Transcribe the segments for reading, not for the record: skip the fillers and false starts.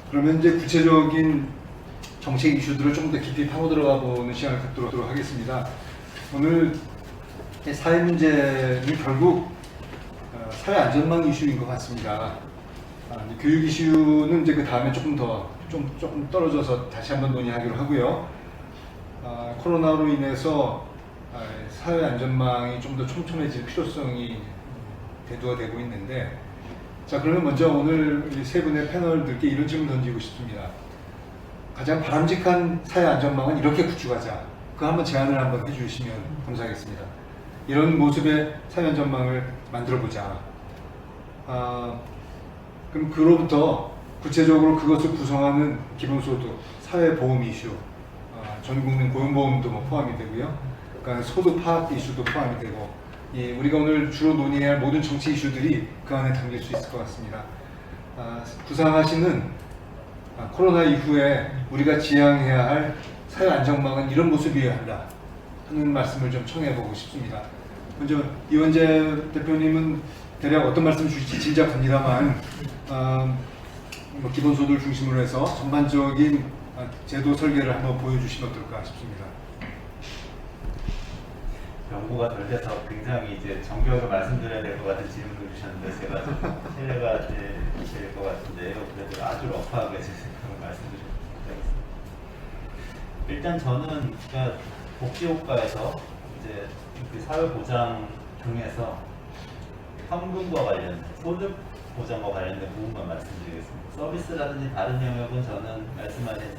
그러면 이제 구체적인 정책 이슈들을 좀 더 깊이 파고 들어가 보는 시간을 갖도록 하겠습니다. 오늘 사회 문제는 결국 사회 안전망 이슈인 것 같습니다. 교육 이슈는 이제 그 다음에 조금 떨어져서 다시 한번 논의하기로 하고요. 코로나로 인해서 사회 안전망이 좀 더 촘촘해질 필요성이 대두가 되고 있는데, 자, 그러면 먼저 오늘 이 세 분의 패널들께 이런 질문 던지고 싶습니다. 가장 바람직한 사회 안전망은 이렇게 구축하자. 그 한번 제안을 한번 해주시면 감사하겠습니다. 이런 모습의 사회 안전망을 만들어보자. 그럼 그로부터 구체적으로 그것을 구성하는 기본소득, 사회보험 이슈, 전국민 고용보험도 포함이 되고요. 그러니까 소득 파악 이슈도 포함이 되고, 우리가 오늘 주로 논의해야 할 모든 정치 이슈들이 그 안에 담길 수 있을 것 같습니다. 구상하시는 코로나 이후에 우리가 지향해야 할 사회 안전망은 이런 모습이어야 한다 하는 말씀을 좀 청해보고 싶습니다. 먼저 이원재 대표님은 대략 어떤 말씀 주실지 짐작합니다만, 기본소득을 중심으로 해서 전반적인 제도 설계를 한번 보여주시면 어떨까 싶습니다. 연구가 덜 돼서 굉장히 이제 정교하게 말씀드려야 될 것 같은 질문을 주셨는데 제가 좀 실례가 될 것 같은데요. 그래도 아주 러프하게 제 생각을 말씀드리도록 하겠습니다. 일단 저는 그러니까 복지효과에서 이제 그 사회보장 중에서 현금과 관련된 소득 보장과 관련된 부분만 말씀드리겠습니다. 서비스라든지 다른 영역은 저는 말씀하신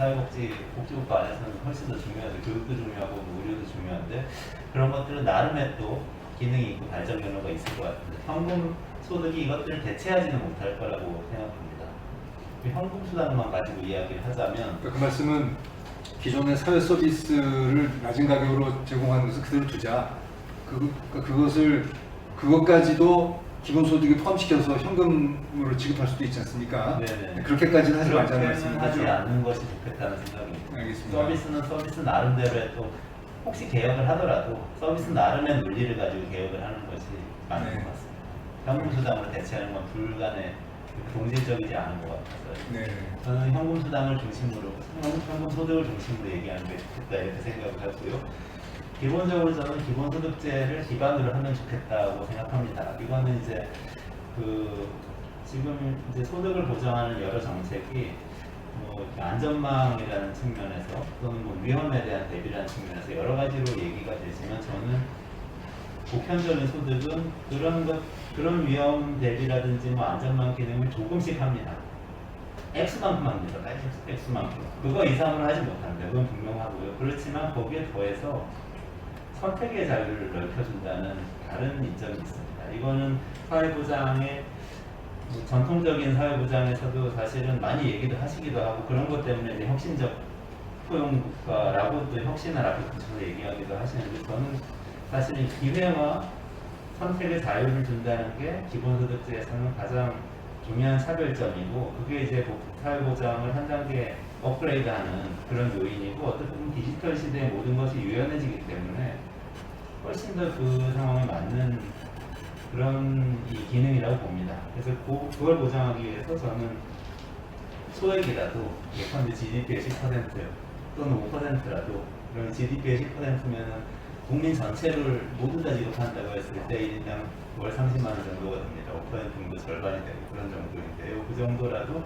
복지효과 안에서는 훨씬 더 중요하죠. 교육도 중요하고 의료도 중요한데 그런 것들은 나름의 또 기능이 있고 발전 경로가 있을 것 같은데 현금 소득이 이것들을 대체하지는 못할 거라고 생각합니다. 현금 수단만 가지고 이야기를 하자면 그 말씀은 기존의 사회 서비스를 낮은 가격으로 제공하는 것을 그대로 두자. 그것까지도 기본소득에 포함시켜서 현금으로 지급할 수도 있지 않습니까? 네네. 그렇게까지는 하지 말자는 그렇게는 하지 말씀이죠. 않는 것이 좋겠다는 생각입니다. 알겠습니다. 서비스는 서비스 나름대로의 또 혹시 개혁을 하더라도 서비스 나름의 논리를 가지고 개혁을 하는 것이 맞는 네. 것 같습니다. 현금 수당으로 대체하는 건 불가능, 동질적이지 않은 것 같아서 네. 저는 현금 수당을 중심으로, 현금 소득을 중심으로 얘기하는 게 좋겠다 이렇게 생각을 하고요. 기본적으로 저는 기본소득제를 기반으로 하면 좋겠다고 생각합니다. 이거는 이제 지금 이제 소득을 보장하는 여러 정책이 안전망이라는 측면에서 또는 위험에 대한 대비라는 측면에서 여러 가지로 얘기가 되지만 저는 보편적인 소득은 그런 위험 대비라든지 안전망 기능을 조금씩 합니다. X만큼 합니다. X만큼. 그거 이상으로 하지 못합니다. 그건 분명하고요. 그렇지만 거기에 더해서 선택의 자유를 넓혀준다는 다른 이점이 있습니다. 이거는 사회보장의 전통적인 사회보장에서도 사실은 많이 얘기도 하시기도 하고 그런 것 때문에 이제 혁신적 포용국가라고 또 혁신을 앞에 붙여서 얘기하기도 하시는데 저는 사실은 기회와 선택의 자유를 준다는 게 기본소득제에서는 가장 중요한 차별점이고 그게 이제 사회보장을 한 단계 업그레이드하는 그런 요인이고 어떻게 보면 디지털 시대의 모든 것이 유연해지기 때문에 훨씬 더 그 상황에 맞는 그런 기능이라고 봅니다. 그래서 그걸 보장하기 위해서 저는 소액이라도 예컨대 GDP의 10% 또는 5%라도 그러면 GDP의 10%면은 국민 전체를 모두 다 지급한다고 했을 때 1인당 월 30만 원 정도가 됩니다. 5% 정도 절반이 되고 그런 정도인데요. 그 정도라도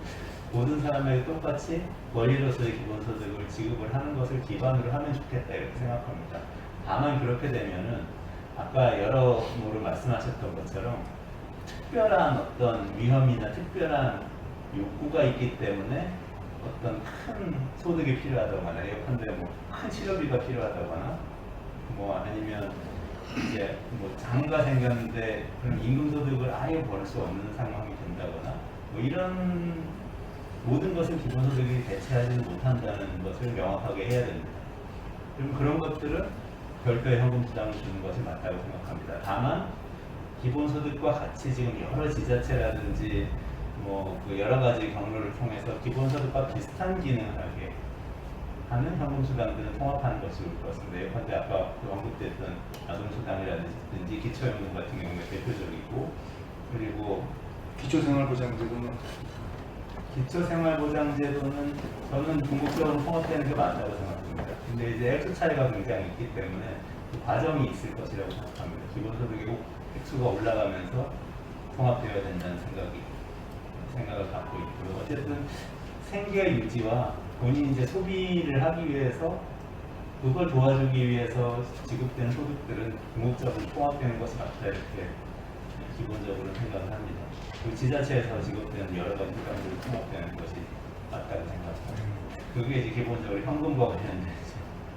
모든 사람에게 똑같이 권리로서의 기본소득을 지급을 하는 것을 기반으로 하면 좋겠다 이렇게 생각합니다. 다만 그렇게 되면은 아까 여러모로 말씀하셨던 것처럼 특별한 어떤 위험이나 특별한 욕구가 있기 때문에 어떤 큰 소득이 필요하다거나 예컨대 큰 치료비가 필요하다거나 아니면 이제 장애가 생겼는데 그런 임금소득을 아예 벌 수 없는 상황이 된다거나 이런 모든 것을 기본소득이 대체하지는 못한다는 것을 명확하게 해야 됩니다. 그럼 그런 것들은 별도의 현금수당을 주는 것이 맞다고 생각합니다. 다만 기본소득과 같이 지금 여러 지자체라든지 여러 가지 경로를 통해서 기본소득과 비슷한 기능을 하게 하는 현금수당들은 통합하는 것이 좋을 것 같습니다. 예컨대 아까 언급됐던 아동수당이라든지 기초연금 같은 경우가 대표적이고 그리고 기초생활보장제도는 기초생활보장제도는 저는 궁극적으로 통합되는 게 맞다고 생각합니다. 근데 이제 액수 차이가 굉장히 있기 때문에 그 과정이 있을 것이라고 생각합니다. 기본소득이 액수가 올라가면서 통합되어야 된다는 생각을 갖고 있고요. 어쨌든 생계 유지와 본인이 이제 소비를 하기 위해서 그걸 도와주기 위해서 지급되는 소득들은 궁극적으로 통합되는 것이 맞다 이렇게 기본적으로 생각을 합니다. 그리고 지자체에서 지급되는 여러 가지 기관들이 통합되는 것이 맞다고 생각합니다. 그게 이제 기본적으로 현금과 관련된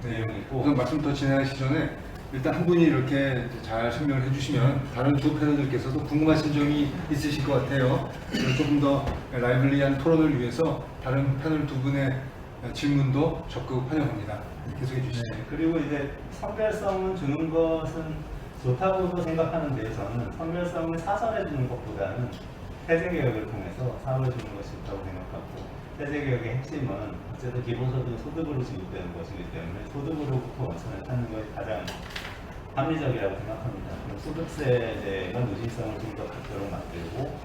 내용이고 우선 말씀 더 진행하시기 전에 일단 한 분이 이렇게 잘 설명을 해주시면 다른 두 패널들께서도 궁금하신 점이 있으실 것 같아요. 그래서 조금 더 라이블리한 토론을 위해서 다른 패널 두 분의 질문도 적극 환영합니다. 계속해 주시죠. 네, 그리고 이제 선별성은 주는 것은 좋다고도 생각하는데 저는 선별성을 사전에 주는 것보다는 세제개혁을 통해서 사업을 주는 것이 좋다고 생각하고 세제개혁의 핵심은 어쨌든 기본소득은 소득으로 지급되는 것이기 때문에 소득으로부터 원천을 찾는 것이 가장 합리적이라고 생각합니다. 그럼 소득세가 누진성을 좀 더 갖도록 만들고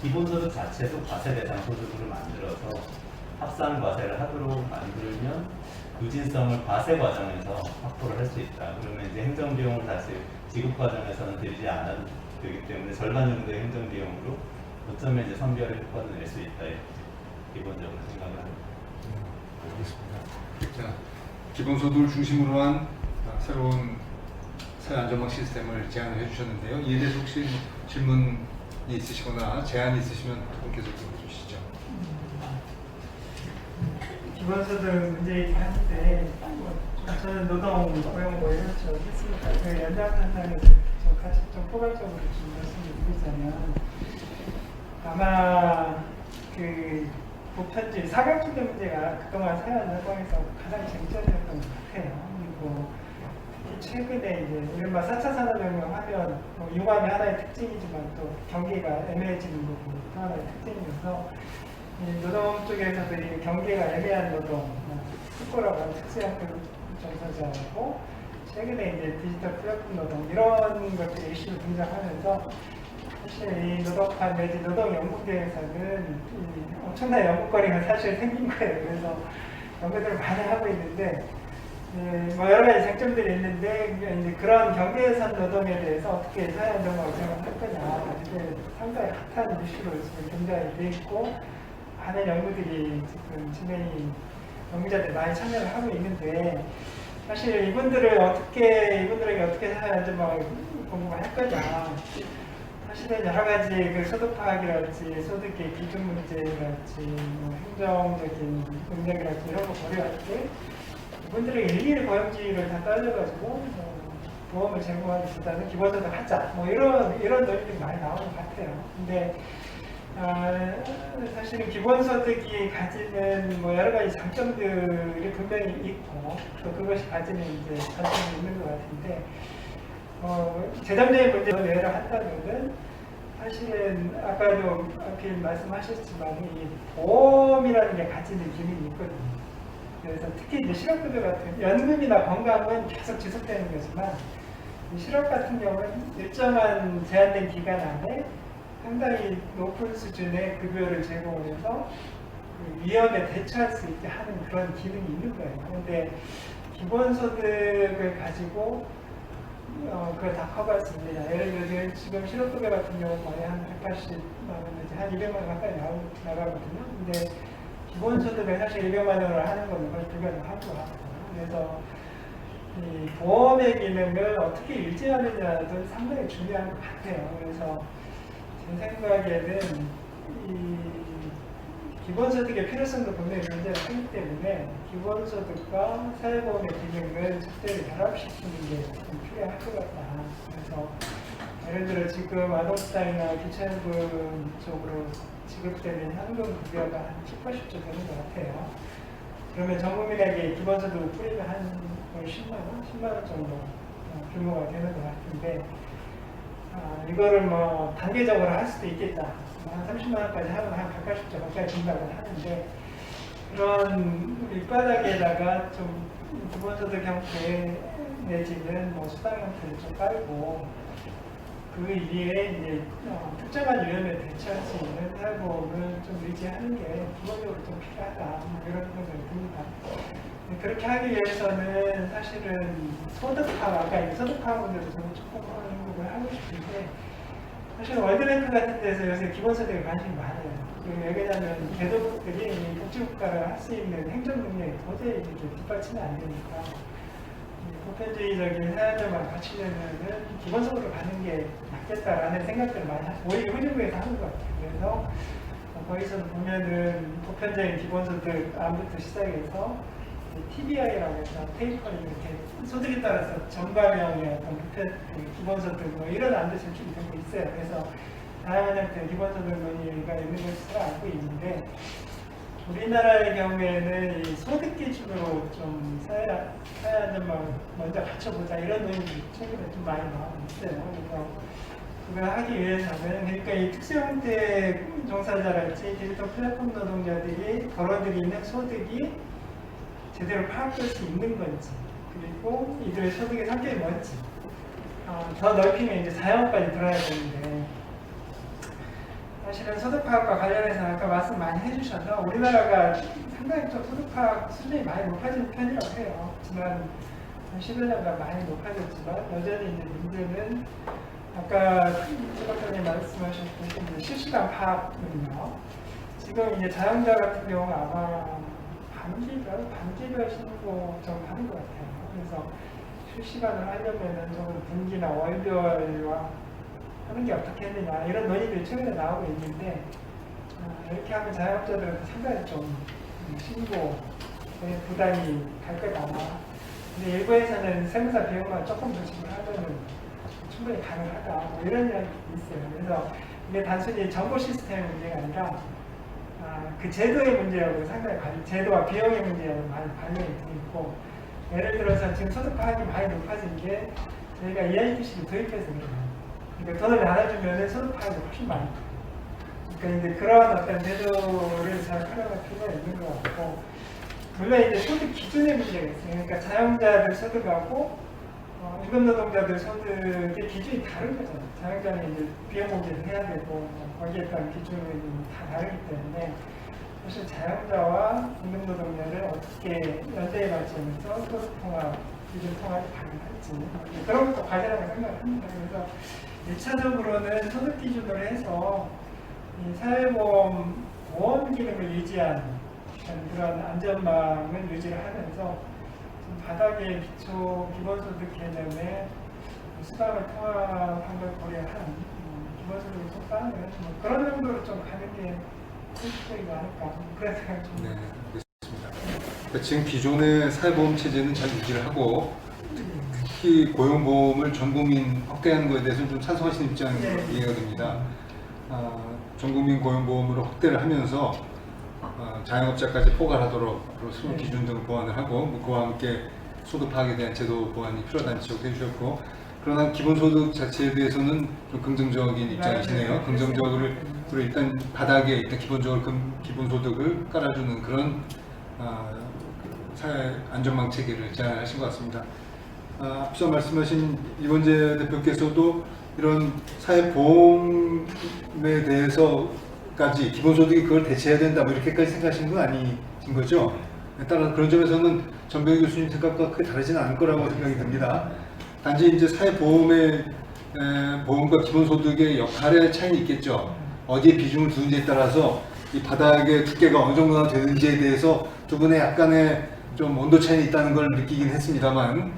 기본소득 자체도 과세 대상 소득으로 만들어서 합산 과세를 하도록 만들면 누진성을 과세 과정에서 확보를 할 수 있다. 그러면 이제 행정비용을 다시 지급 과정에서는 들이지 않아도 되기 때문에 절반 정도의 행정비용으로 어쩌면 이제 선별의 효과를 낼 수 있다. 이렇게 기본적으로 생각을 합니다. 알겠습니다. 자, 기본소득을 중심으로 한 새로운 사회안전망 시스템을 제안을 해주셨는데요. 이에 대해서 혹시 질문이 있으시거나 제안이 있으시면 두 분께서 좀 해주시죠. 기본소득 문제 얘기하는데 저는 노동 고용 뭐 이런 쪽 했으니까 그 연장선상에서 같이 좀 포괄적으로 좀 말씀을 드리자면 아마 그 보편주의 사각지대 문제가 그동안 사회안전망에서 가장 쟁점이었던 것 같아요. 그리고 최근에 이제 이른바 4차 산업혁명 하면 융합이 하나의 특징이지만 또 경기가 애매해지는 거고 또 하나의 특징이어서 노동 쪽에서도 이 경계가 애매한 노동, 특고라고 하는 특수학교 종사자하고 최근에 이제 디지털 플랫폼 노동 이런 것들이 이슈로 등장하면서 사실 이 노동판 내지 노동 연구계에서는 엄청난 연구거리가 사실 생긴 거예요. 그래서 연구들을 많이 하고 있는데 뭐 여러 가지 쟁점들이 있는데 이제 그런 경계선 노동에 대해서 어떻게 사회안전망을 생각할 거냐 이게 상당히 핫한 이슈로 지금 굉장히 돼 있고 많은 연구들이 지금 연구자들이 많이 참여를 하고 있는데 사실 이분들에게 어떻게 사회안전망을 공부할 거냐 사실은 여러 가지 그 소득 파악이랄지 소득의 기준 문제랄지 뭐 행정적인 능력이랄지 이런 거 고려할 때 이분들에게 일일이 고용지를 다 따져가지고 보험을 제공하기보다는 기본소득 하자 뭐 이런 논의들이 많이 나오는 것 같아요. 근데 사실은 기본소득이 가지는 뭐 여러 가지 장점들이 분명히 있고 또 그것이 가지는 이제 단점이 있는 것 같은데 재정적인 문제로 예를 한다면은 사실은 아까도 앞에 말씀하셨지만 이 보험이라는 게 가지는 기능이 있거든요. 그래서 특히 이제 실업급여 같은 연금이나 건강은 계속 지속되는 거지만 실업 같은 경우는 일정한 제한된 기간 안에 상당히 높은 수준의 급여를 제공해서 그 위험에 대처할 수 있게 하는 그런 기능이 있는 거예요. 그런데 기본소득을 가지고 그걸 다 커버할 수 있느냐. 예를 들어 지금 실업급여 같은 경우 거의 한 180만 원 내지 한 200만 원 가까이 나가거든요. 근데 기본소득을 사실 200만 원을 하는 건 거의 불가능한 것 같고 그래서 이 보험의 기능을 어떻게 유지하느냐도 상당히 중요한 것 같아요. 그래서 제 생각에는 이 기본소득의 필요성도 분명히 문제가 크기 때문에 기본소득과 사회보험의 기능을 적절히 결합시키는 게 좀 필요할 것 같다. 그래서 예를 들어 지금 아동수당이나 기초연금 쪽으로 지급되는 현금급여가 한 10, 80조 되는 것 같아요. 그러면 전 국민에게 기본소득을 뿌리면 한 거의 10만 원 정도 규모가 되는 것 같은데 이거를 뭐 단계적으로 할 수도 있겠다. 한 30만 원까지 하면 한 180조 가까이 준다고 하는데 그런 밑바닥에다가 좀 기본소득 형태 내지는 뭐 수당 형태를 좀 깔고 그 위에 이제 특정한 위험에 대처할 수 있는 사회보험을 좀 유지하는 게 기본적으로 좀 필요하다 뭐 이런 생각이 듭니다. 그렇게 하기 위해서는 사실은 소득화, 아까 이 소득화 문제도 저는 조금 언급을 하고 싶은데 사실 월드뱅크 같은 데서 요새 기본소득에 관심이 많아요. 왜 그러냐면 개도국들이 복지국가를 할 수 있는 행정 능력이 도저히 이렇게 뒷받침이 안 되니까 보편주의적인 사회들만 갖추려면은 기본소득을 받는 게 낫겠다라는 생각들을 많이 하고 오히려 후진국에서 하는 것 같아요. 그래서 거기서 보면은 보편적인 기본소득 안부터 시작해서 TBI라고 해서 테이퍼 이렇게 소득에 따라서 전가명의 어떤 기본소득 뭐 이런 안도 제출이 되고 있어요. 그래서 다양한 형태의 기본소득 논의가 있는 것으로 알고 있는데 우리나라의 경우에는 이 소득 기준으로 좀 사회안전망을 먼저 갖춰보자 이런 논의들이 최근에 좀 많이 나오고 있어요. 그래서 그걸 하기 위해서는 그러니까 이 특수형태 종사자랄지 디지털 플랫폼 노동자들이 벌어들이는 있는 소득이 제대로 파악될 수 있는 건지 그리고 이들의 소득의 성격이 뭔지 더 넓히면 이제 자영업까지 들어야 되는데 사실은 소득 파악과 관련해서 아까 말씀 많이 해주셔서 우리나라가 상당히 좀 소득 파악 수준이 많이 높아진 편이라고 해요. 지난 10여 년간 많이 높아졌지만 여전히 이제 문제는 아까 최 박사님 말씀하셨듯이 실시간 파악은요. 지금 이제 자영자 같은 경우는 아마 반기별 신고 좀 하는 것 같아요. 그래서 실시간을 하려면은 적어도 분기나 월별과 하는 게 어떻겠느냐 이런 논의들이 최근에 나오고 있는데 이렇게 하면 자영업자들은 상당히 좀 신고에 부담이 갈 거다. 근데 일부에서는 세무사 비용만 조금 더 지불하면 충분히 가능하다. 뭐 이런 이야기도 있어요. 그래서 이게 단순히 정보 시스템의 문제가 아니라 그 제도의 문제하고 상당히 제도와 비용의 문제하고 많이 관련이 있고 예를 들어서 지금 소득 파악이 많이 높아진 게 저희가 EITC를 도입해서 그래요. 그러니까 돈을 나눠주면 소득 파악이 훨씬 많이 돼요. 그러니까 이제 그러한 어떤 제도를 잘 활용할 필요가 있는 것 같고 물론 이제 소득 기준의 문제가 있어요. 그러니까 자영자들 소득하고 임금노동자들 소득의 기준이 다른 거잖아요. 자영자는 이제 비용 공제를 해야 되고 거기에 따른 기준이 다 다르기 때문에 사실 자영자와 임금노동자를 어떻게 연대에 맞추면서 소득통합, 기준 통합이 가능할지 그런 것도 과제라고 생각합니다. 그래서 1차적으로는 소득 기준으로 해서 이 사회보험 보험 기능을 유지한 그런 안전망을 유지를 하면서 바닥의 기초 기본소득 개념에 수당을 통합한 걸 고려한 기본소득을 속하는 그런 정도로 좀 가는 게 현실적이지 않을까 그런 생각이 좀 네, 알겠습니다. 지금 기존의 사회보험 체제는 잘 유지를 하고 특히 고용보험을 전국민 확대하는 것에 대해서는 좀 찬성하시는 입장이 이해가 됩니다. 전국민 고용보험으로 확대를 하면서 자영업자까지 포괄하도록 앞으로 수능 기준 등을 보완을 하고 그와 함께 소득 파악에 대한 제도 보완이 필요하다는 지적을 해주셨고 그러나 기본소득 자체에 대해서는 좀 긍정적인 입장이시네요. 긍정적으로 일단 바닥에 일단 기본적으로 기본소득을 깔아주는 그런 사회 안전망 체계를 제안하신 것 같습니다. 앞서 말씀하신 이원재 대표께서도 이런 사회보험에 대해서까지 기본소득이 그걸 대체해야 된다 뭐 이렇게까지 생각하시는 건 아니신 거죠? 따라서 그런 점에서는 전병희 교수님 생각과 크게 다르지는 않을 거라고 생각이 듭니다. 단지 이제 사회보험의 보험과 기본소득의 역할의 차이는 있겠죠. 어디에 비중을 두는지에 따라서 이 바닥의 두께가 어느 정도나 되는지에 대해서 두 분의 약간의 좀 온도 차이는 있다는 걸 느끼긴 했습니다만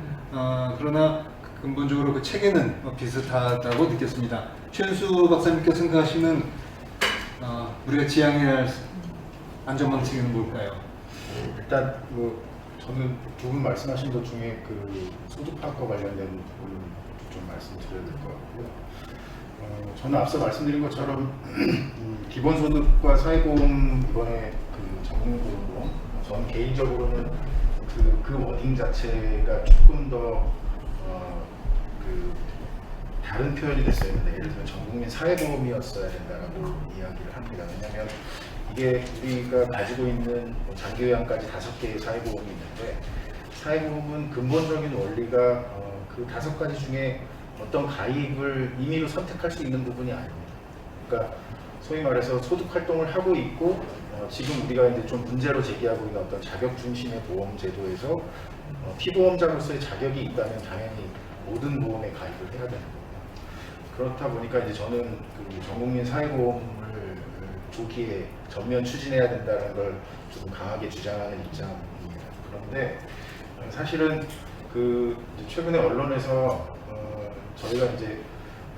그러나 근본적으로 그 체계는 비슷하다고 느꼈습니다. 최은수 박사님께서 생각하시는 우리가 지향해야 할 안전망 체계는 뭘까요? 일단 저는 두 분 말씀하신 것 중에 그 소득 파악과 관련된 부분 좀 말씀드려야 될 것 같고요. 저는 앞서 말씀드린 것처럼 기본소득과 사회보험 이번에 그 전문보험 저는 개인적으로는 그 워딩 자체가 조금 더 다른 표현이 됐어야 했는데 예를 들면 전국민 사회보험이었어야 된다고 이야기를 합니다. 왜냐하면 이게 우리가 가지고 있는 장기요양까지 5개의 사회보험이 있는데 사회보험은 근본적인 원리가 그 5가지 중에 어떤 가입을 임의로 선택할 수 있는 부분이 아닙니다. 그러니까 소위 말해서 소득 활동을 하고 있고 지금 우리가 이제 좀 문제로 제기하고 있는 어떤 자격 중심의 보험 제도에서 피보험자로서의 자격이 있다면 당연히 모든 보험에 가입을 해야 되는 겁니다. 그렇다 보니까 이제 저는 그 전국민 사회보험을 조기에 전면 추진해야 된다는 걸 좀 강하게 주장하는 입장입니다. 그런데 사실은 그 최근에 언론에서 저희가 이제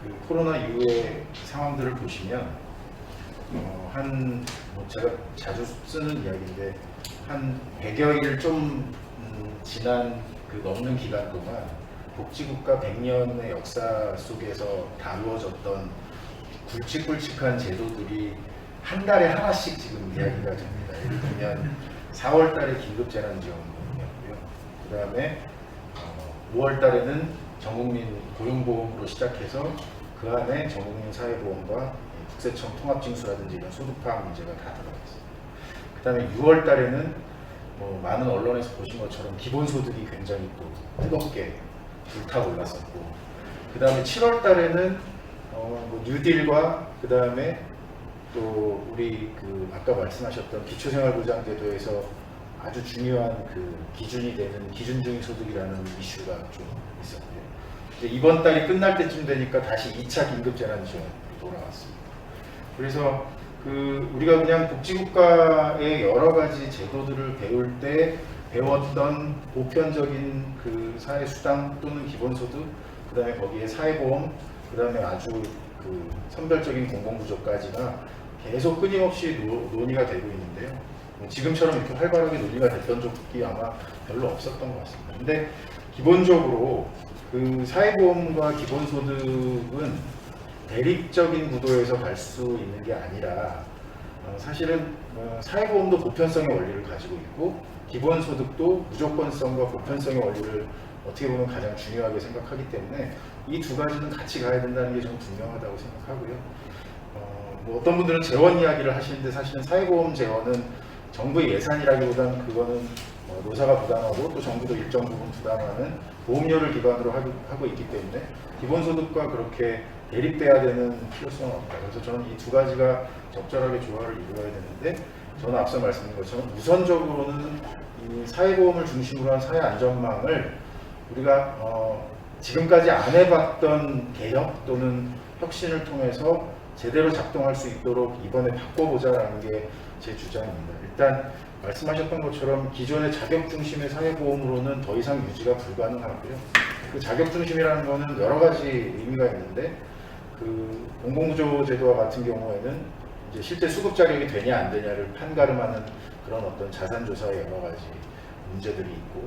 그 코로나 이후의 상황들을 보시면 뭐 제가 자주 쓰는 이야기인데 한 100여일 좀 지난 그 넘는 기간 동안 복지국가 100년의 역사 속에서 다루어졌던 굵직굵직한 제도들이 한 달에 하나씩 지금 이야기가 됩니다. 예를 들면 4월 달에 긴급재난지원금이었고요. 그 다음에 5월 달에는 전국민 고용보험으로 시작해서 그 안에 전국민 사회보험과 국세청 통합징수라든지 이런 소득파악 문제가 다 들어가 있습니다. 그 다음에 6월 달에는 뭐 많은 언론에서 보신 것처럼 기본소득이 굉장히 또 뜨겁게 불타올랐었고, 그 다음에 7월 달에는 뭐 뉴딜과 그 다음에 또 우리 그 아까 말씀하셨던 기초생활보장제도에서 아주 중요한 그 기준이 되는 기준중위소득이라는 이슈가 좀 있었고요. 이제 이번 달이 끝날 때쯤 되니까 다시 2차 긴급재난지원이 돌아왔습니다. 그래서 그 우리가 그냥 복지국가의 여러 가지 제도들을 배울 때 배웠던 보편적인 그 사회수당 또는 기본소득, 그 다음에 거기에 사회보험, 그 다음에 아주 그 선별적인 공공구조까지가 계속 끊임없이 논의가 되고 있는데요. 지금처럼 이렇게 활발하게 논의가 됐던 적이 아마 별로 없었던 것 같습니다. 근데 기본적으로 그 사회보험과 기본소득은 대립적인 구도에서 갈 수 있는 게 아니라 사실은 사회보험도 보편성의 원리를 가지고 있고 기본소득도 무조건성과 보편성의 원리를 어떻게 보면 가장 중요하게 생각하기 때문에 이 두 가지는 같이 가야 된다는 게 좀 분명하다고 생각하고요. 뭐 어떤 분들은 재원 이야기를 하시는데 사실은 사회보험 재원은 정부의 예산이라기보다는 그거는 노사가 부담하고 또 정부도 일정 부분 부담하는 보험료를 기반으로 하고 있기 때문에 기본소득과 그렇게 대립돼야 되는 필요성은 없다. 그래서 저는 이 두 가지가 적절하게 조화를 이루어야 되는데, 저는 앞서 말씀드린 것처럼 우선적으로는 이 사회보험을 중심으로 한 사회안전망을 우리가 지금까지 안 해봤던 개혁 또는 혁신을 통해서 제대로 작동할 수 있도록 이번에 바꿔보자라는 게 제 주장입니다. 일단 말씀하셨던 것처럼 기존의 자격 중심의 사회보험으로는 더 이상 유지가 불가능하고요. 그 자격 중심이라는 것은 여러 가지 의미가 있는데, 그 공공구조 제도와 같은 경우에는 이제 실제 수급 자격이 되냐 안 되냐를 판가름하는 그런 어떤 자산 조사의 여러 가지 문제들이 있고,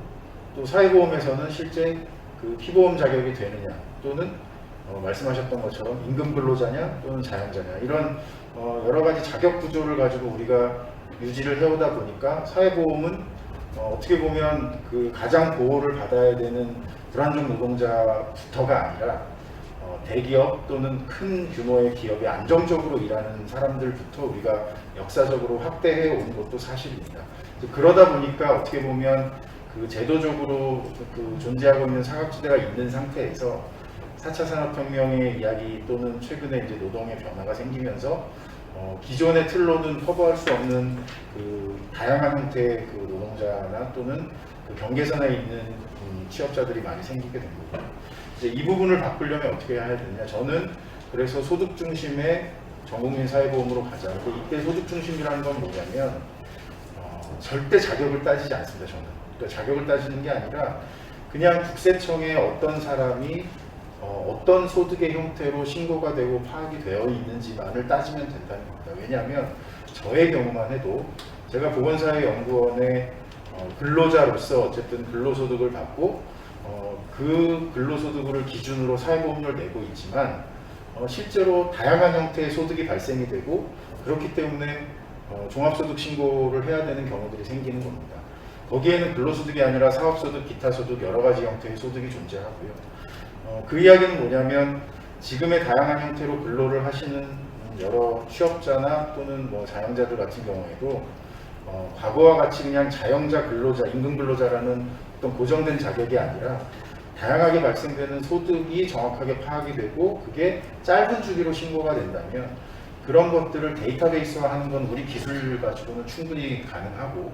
또 사회보험에서는 실제 그 피보험 자격이 되느냐 또는 말씀하셨던 것처럼 임금 근로자냐 또는 자영자냐 이런 여러 가지 자격 구조를 가지고 우리가 유지를 해오다 보니까 사회보험은 어떻게 보면 그 가장 보호를 받아야 되는 불안정 노동자부터가 아니라 대기업 또는 큰 규모의 기업에 안정적으로 일하는 사람들부터 우리가 역사적으로 확대해 온 것도 사실입니다. 그러다 보니까 어떻게 보면 그 제도적으로 그 존재하고 있는 사각지대가 있는 상태에서 4차 산업혁명의 이야기 또는 최근에 이제 노동의 변화가 생기면서 기존의 틀로는 커버할 수 없는 그 다양한 형태의 그 노동자나 또는 그 경계선에 있는 취업자들이 많이 생기게 된 거고, 이제 이 부분을 바꾸려면 어떻게 해야 되느냐. 저는 그래서 소득 중심의 전국민 사회보험으로 가자. 이때 소득 중심이라는 건 뭐냐면 절대 자격을 따지지 않습니다. 저는 그러니까 자격을 따지는 게 아니라 그냥 국세청에 어떤 사람이 어떤 소득의 형태로 신고가 되고 파악이 되어 있는지만을 따지면 된다는 겁니다. 왜냐하면 저의 경우만 해도 제가 보건사회연구원의 근로자로서 어쨌든 근로소득을 받고 그 근로소득을 기준으로 사회보험료를 내고 있지만 실제로 다양한 형태의 소득이 발생이 되고 그렇기 때문에 종합소득 신고를 해야 되는 경우들이 생기는 겁니다. 거기에는 근로소득이 아니라 사업소득, 기타소득 여러 가지 형태의 소득이 존재하고요. 그 이야기는 뭐냐면 지금의 다양한 형태로 근로를 하시는 여러 취업자나 또는 뭐 자영자들 같은 경우에도 과거와 같이 그냥 자영자 근로자, 임금 근로자라는 어떤 고정된 자격이 아니라 다양하게 발생되는 소득이 정확하게 파악이 되고 그게 짧은 주기로 신고가 된다면 그런 것들을 데이터베이스화하는 건 우리 기술 가지고는 충분히 가능하고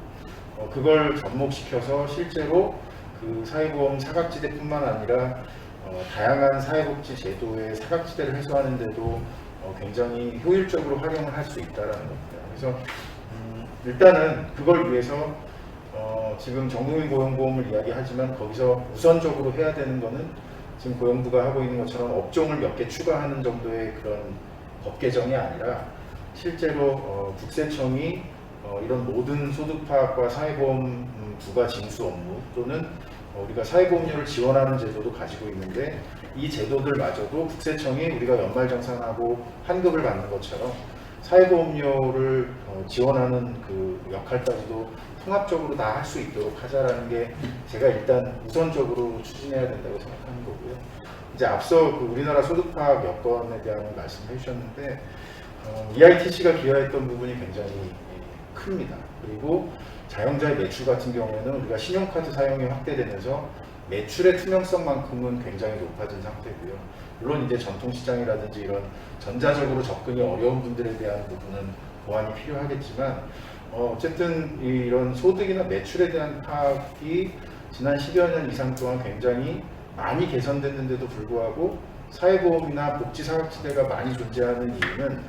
그걸 접목시켜서 실제로 그 사회보험 사각지대뿐만 아니라 다양한 사회복지 제도의 사각지대를 해소하는 데도 굉장히 효율적으로 활용을 할 수 있다는 겁니다. 그래서 일단은 그걸 위해서 지금 전국민 고용보험을 이야기하지만 거기서 우선적으로 해야 되는 거는 지금 고용부가 하고 있는 것처럼 업종을 몇 개 추가하는 정도의 그런 법 개정이 아니라 실제로 국세청이 이런 모든 소득 파악과 사회보험 부가 징수 업무 또는 우리가 사회보험료를 지원하는 제도도 가지고 있는데 이 제도들마저도 국세청이 우리가 연말정산하고 환급을 받는 것처럼 사회보험료를 지원하는 그 역할까지도 통합적으로 다 할 수 있도록 하자라는 게 제가 일단 우선적으로 추진해야 된다고 생각하는 거고요. 이제 앞서 그 우리나라 소득파악 여건에 대한 말씀을 해주셨는데 EITC가 기여했던 부분이 굉장히 큽니다. 그리고 자영자의 매출 같은 경우에는 우리가 신용카드 사용이 확대되면서 매출의 투명성만큼은 굉장히 높아진 상태고요. 물론 이제 전통시장이라든지 이런 전자적으로 접근이 어려운 분들에 대한 부분은 보완이 필요하겠지만 어쨌든 이런 소득이나 매출에 대한 파악이 지난 10여 년 이상 동안 굉장히 많이 개선됐는데도 불구하고 사회보험이나 복지사각지대가 많이 존재하는 이유는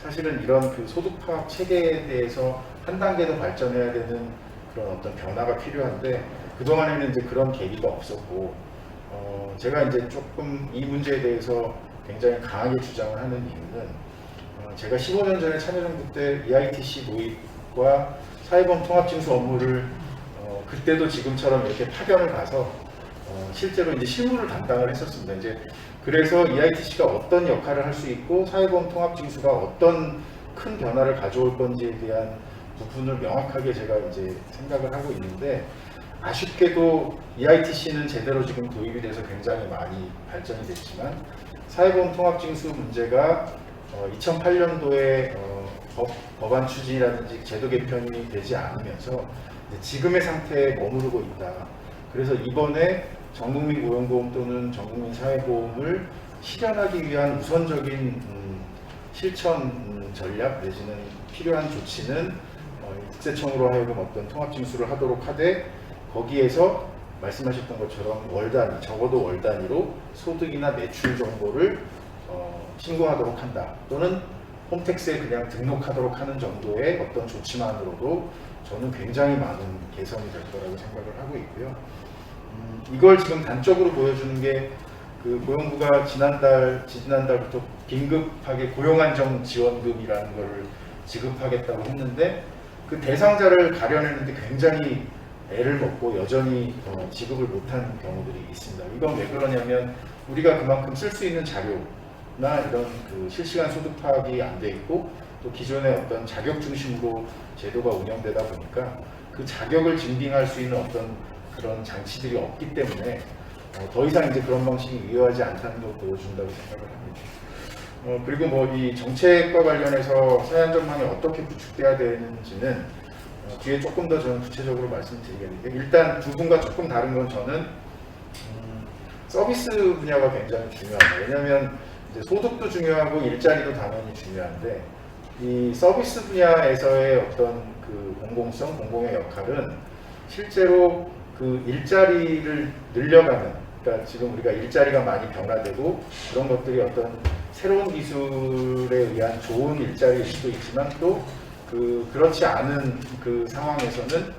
사실은 이런 그 소득 파악 체계에 대해서 한 단계 더 발전해야 되는 그런 어떤 변화가 필요한데 그동안에는 이제 그런 계기가 없었고 제가 이제 조금 이 문제에 대해서 굉장히 강하게 주장을 하는 이유는 제가 15년 전에 참여정부 때 EITC 도입과 사회보험 통합징수 업무를 그때도 지금처럼 이렇게 파견을 가서 실제로 이제 실무를 담당을 했었습니다. 이제 그래서 EITC가 어떤 역할을 할 수 있고 사회보험 통합징수가 어떤 큰 변화를 가져올 건지에 대한 부분을 명확하게 제가 이제 생각을 하고 있는데 아쉽게도 EITC는 제대로 지금 도입이 돼서 굉장히 많이 발전이 됐지만 사회보험 통합징수 문제가 2008년도에 법안 추진이라든지 제도 개편이 되지 않으면서 지금의 상태에 머무르고 있다. 그래서 이번에 전국민 고용보험 또는 전국민 사회보험을 실현하기 위한 우선적인 실천 전략 내지는 필요한 조치는 국세청으로 하여금 어떤 통합징수를 하도록 하되 거기에서 말씀하셨던 것처럼 월 단위, 적어도 월 단위로 소득이나 매출 정보를 신고하도록 한다. 또는 홈택스에 그냥 등록하도록 하는 정도의 어떤 조치만으로도 저는 굉장히 많은 개선이 될 거라고 생각을 하고 있고요. 이걸 지금 단적으로 보여주는 게 그 고용부가 지난달부터 긴급하게 고용안정 지원금이라는 것을 지급하겠다고 했는데 그 대상자를 가려내는데 굉장히 애를 먹고 여전히 지급을 못한 경우들이 있습니다. 이건 왜 그러냐면 우리가 그만큼 쓸 수 있는 자료나 이런 그 실시간 소득 파악이 안 돼 있고 또 기존의 어떤 자격 중심으로 제도가 운영되다 보니까 그 자격을 증빙할 수 있는 어떤 그런 장치들이 없기 때문에 더 이상 이제 그런 방식이 유효하지 않다는 걸 보여준다고 생각을 합니다. 그리고 뭐 이 정책과 관련해서 사회안전망이 어떻게 구축돼야 되는지는 뒤에 조금 더 저는 구체적으로 말씀드리겠는데 일단 두 분과 조금 다른 건 저는 서비스 분야가 굉장히 중요합니다. 왜냐하면 이제 소득도 중요하고 일자리도 당연히 중요한데 이 서비스 분야에서의 어떤 그 공공성, 공공의 역할은 실제로 그 일자리를 늘려가는 그러니까 지금 우리가 일자리가 많이 변화되고 그런 것들이 어떤 새로운 기술에 의한 좋은 일자리일 수도 있지만 또 그렇지 않은 그 상황에서는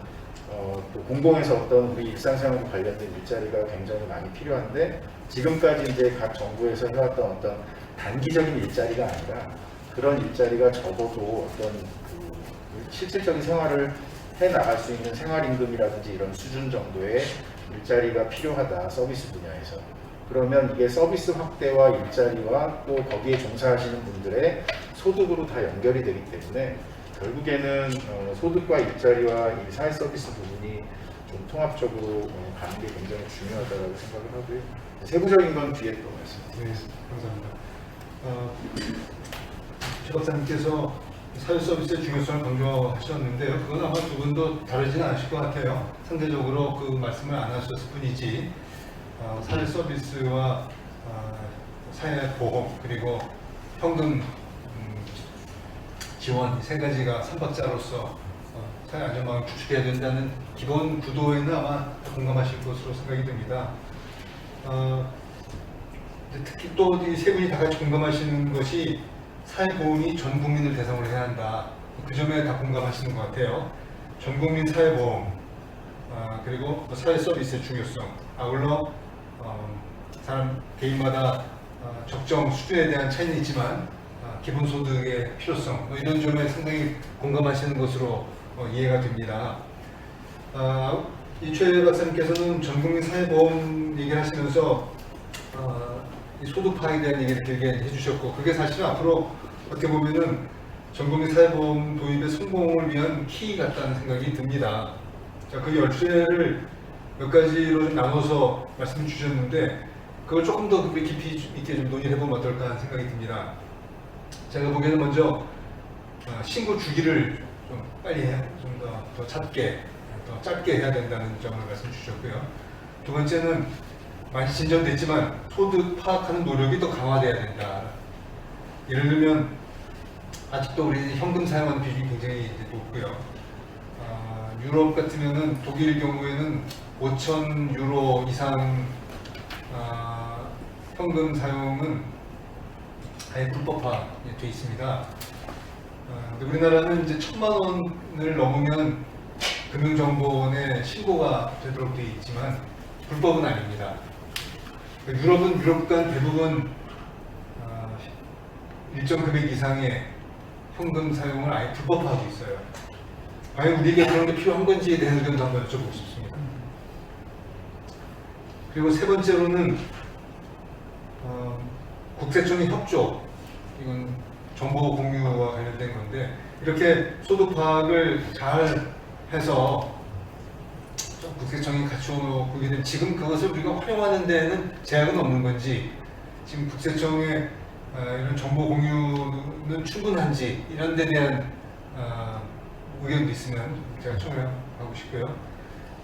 또 공공에서 어떤 우리 일상생활과 관련된 일자리가 굉장히 많이 필요한데 지금까지 이제 각 정부에서 해왔던 어떤 단기적인 일자리가 아니라 그런 일자리가 적어도 어떤 그 실질적인 생활을 해 나갈 수 있는 생활임금이라든지 이런 수준 정도의 일자리가 필요하다 서비스 분야에서. 그러면 이게 서비스 확대와 일자리와 또 거기에 종사하시는 분들의 소득으로 다 연결이 되기 때문에 결국에는 소득과 일자리와 이 사회 서비스 부분이 좀 통합적으로 가는 게 굉장히 중요하다고 생각을 하고요. 세부적인 건 뒤에 또 말씀드리겠습니다. 네, 감사합니다. 최 박사님께서 사회 서비스의 중요성을 강조하셨는데요. 그건 아마 두 분도 다르지는 않으실 것 같아요. 상대적으로 그 말씀을 안 하셨을 뿐이지 사회 서비스와 사회 보험 그리고 현금 지원 이 세 가지가 삼박자로서 사회 안전망을 구축해야 된다는 기본 구도에는 아마 공감하실 것으로 생각이 듭니다. 특히 또 이 세 분이 다 같이 공감하시는 것이 사회보험이 전 국민을 대상으로 해야 한다. 그 점에 다 공감하시는 것 같아요. 전 국민 사회보험 그리고 사회 서비스의 중요성, 아울러 사람 개인마다 적정 수준에 대한 차이는 있지만 기본소득의 필요성 이런 점에 상당히 공감하시는 것으로 이해가 됩니다. 이최 박사님께서는 전국민 사회보험 얘기를 하시면서 이 소득 파악에 대한 얘기를 길게 해주셨고 그게 사실 앞으로 어떻게 보면은 전국민 사회보험 도입의 성공을 위한 키 같다는 생각이 듭니다. 자, 그 열쇠를 몇 가지로 좀 나눠서 말씀을 주셨는데 그걸 조금 더 깊이 있게 좀 논의를 해보면 어떨까 하는 생각이 듭니다. 제가 보기에는 먼저 신고 주기를 좀 빨리 해야, 좀 더 짧게 해야 된다는 점을 말씀 주셨고요. 두 번째는 많이 진전됐지만 소득 파악하는 노력이 더 강화돼야 된다. 예를 들면 아직도 우리 현금 사용하는 비중이 굉장히 높고요. 유럽 같으면은 독일 경우에는 5,000 유로 이상 현금 사용은 아예 불법화돼 있습니다. 근데 우리나라는 이제 1,000만 원을 넘으면 금융정보원에 신고가 되도록 되어 있지만 불법은 아닙니다. 유럽은 유럽 간 대부분 일정 금액 이상의 현금 사용을 아예 불법화하고 있어요. 과연 우리에게 그런 게 필요한 건지에 대한 의견도 한번 여쭤보고 싶습니다. 그리고 세 번째로는 국세청의 협조, 이건 정보 공유와 관련된 건데 이렇게 소득 파악을 잘 해서 국세청이 갖추어놓고 있게 되면 지금 그것을 우리가 활용하는 데는 제약은 없는 건지 지금 국세청의 이런 정보 공유는 충분한지 이런 데 대한 의견도 있으면 제가 청구하고 싶고요.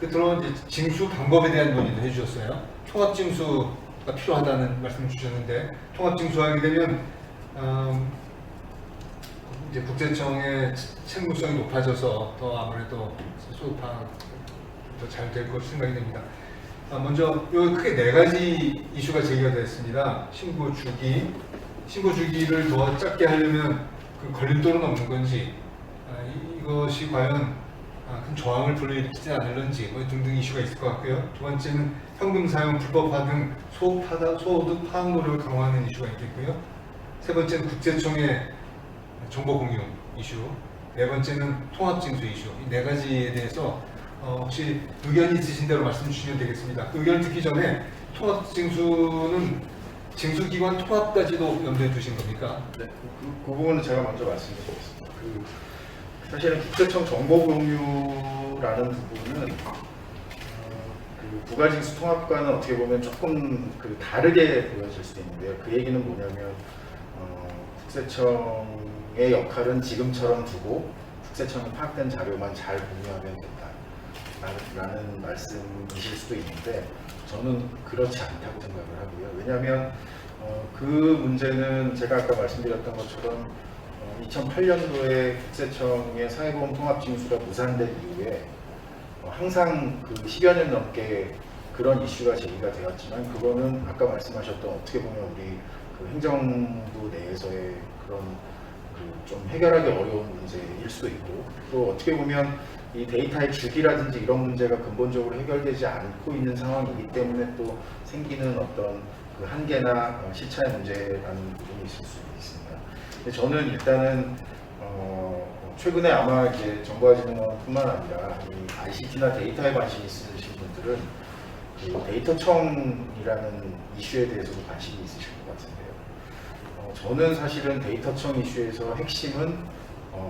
끝으로 이제 징수 방법에 대한 논의도 해주셨어요. 통합징수가 필요하다는 말씀을 주셨는데 통합징수하게 되면 이제 국세청의 책무성이 높아져서 더 아무래도 소득 파악 더 잘 될 것으로 생각이 됩니다. 먼저 요 크게 네 가지 이슈가 제기가 됐습니다. 신고 주기를 더 짧게 하려면 그 걸림돌은 없는 건지, 이것이 과연 큰 저항을 불러일으키지 않을런지 등등 이슈가 있을 것 같고요. 두 번째는 현금 사용 불법화 등 소득 파악 노력을 강화하는 이슈가 있겠고요. 세 번째는 국세청의 정보 공유 이슈, 네 번째는 통합징수 이슈. 이 네 가지에 대해서 혹시 의견이 있으신 대로 말씀 주시면 되겠습니다. 그 의견을 듣기 전에 통합징수는 징수기관 통합까지도 염두에 두신 겁니까? 네, 그 부분은 제가 먼저 말씀드리겠습니다. 사실은 국세청 정보공유라는 부분은 부가징수 통합과는 어떻게 보면 조금 다르게 보여질 수도 있는데요. 그 얘기는 뭐냐면 국세청의 역할은 지금처럼 두고 국세청에 파악된 자료만 잘 공유하면 된다라는 말씀이실 수도 있는데 저는 그렇지 않다고 생각을 하고요. 왜냐하면 그 문제는 제가 아까 말씀드렸던 것처럼 2008년도에 국세청의 사회보험 통합징수가 무산된 이후에 항상 그 10여 년 넘게 그런 이슈가 제기가 되었지만 그거는 아까 말씀하셨던 어떻게 보면 우리 그 행정부 내에서의 그런 좀 해결하기 어려운 문제일 수도 있고 또 어떻게 보면 이 데이터의 주기라든지 이런 문제가 근본적으로 해결되지 않고 있는 상황이기 때문에 또 생기는 어떤 그 한계나 시차의 문제라는 부분이 있을 수 있습니다. 근데 저는 일단은 최근에 아마 이제 정보화진흥원뿐만 아니라 이 ICT나 데이터에 관심이 있으신 분들은 그 데이터청이라는 이슈에 대해서도 관심이 있으실 것 같은데요. 저는 사실은 데이터청 이슈에서 핵심은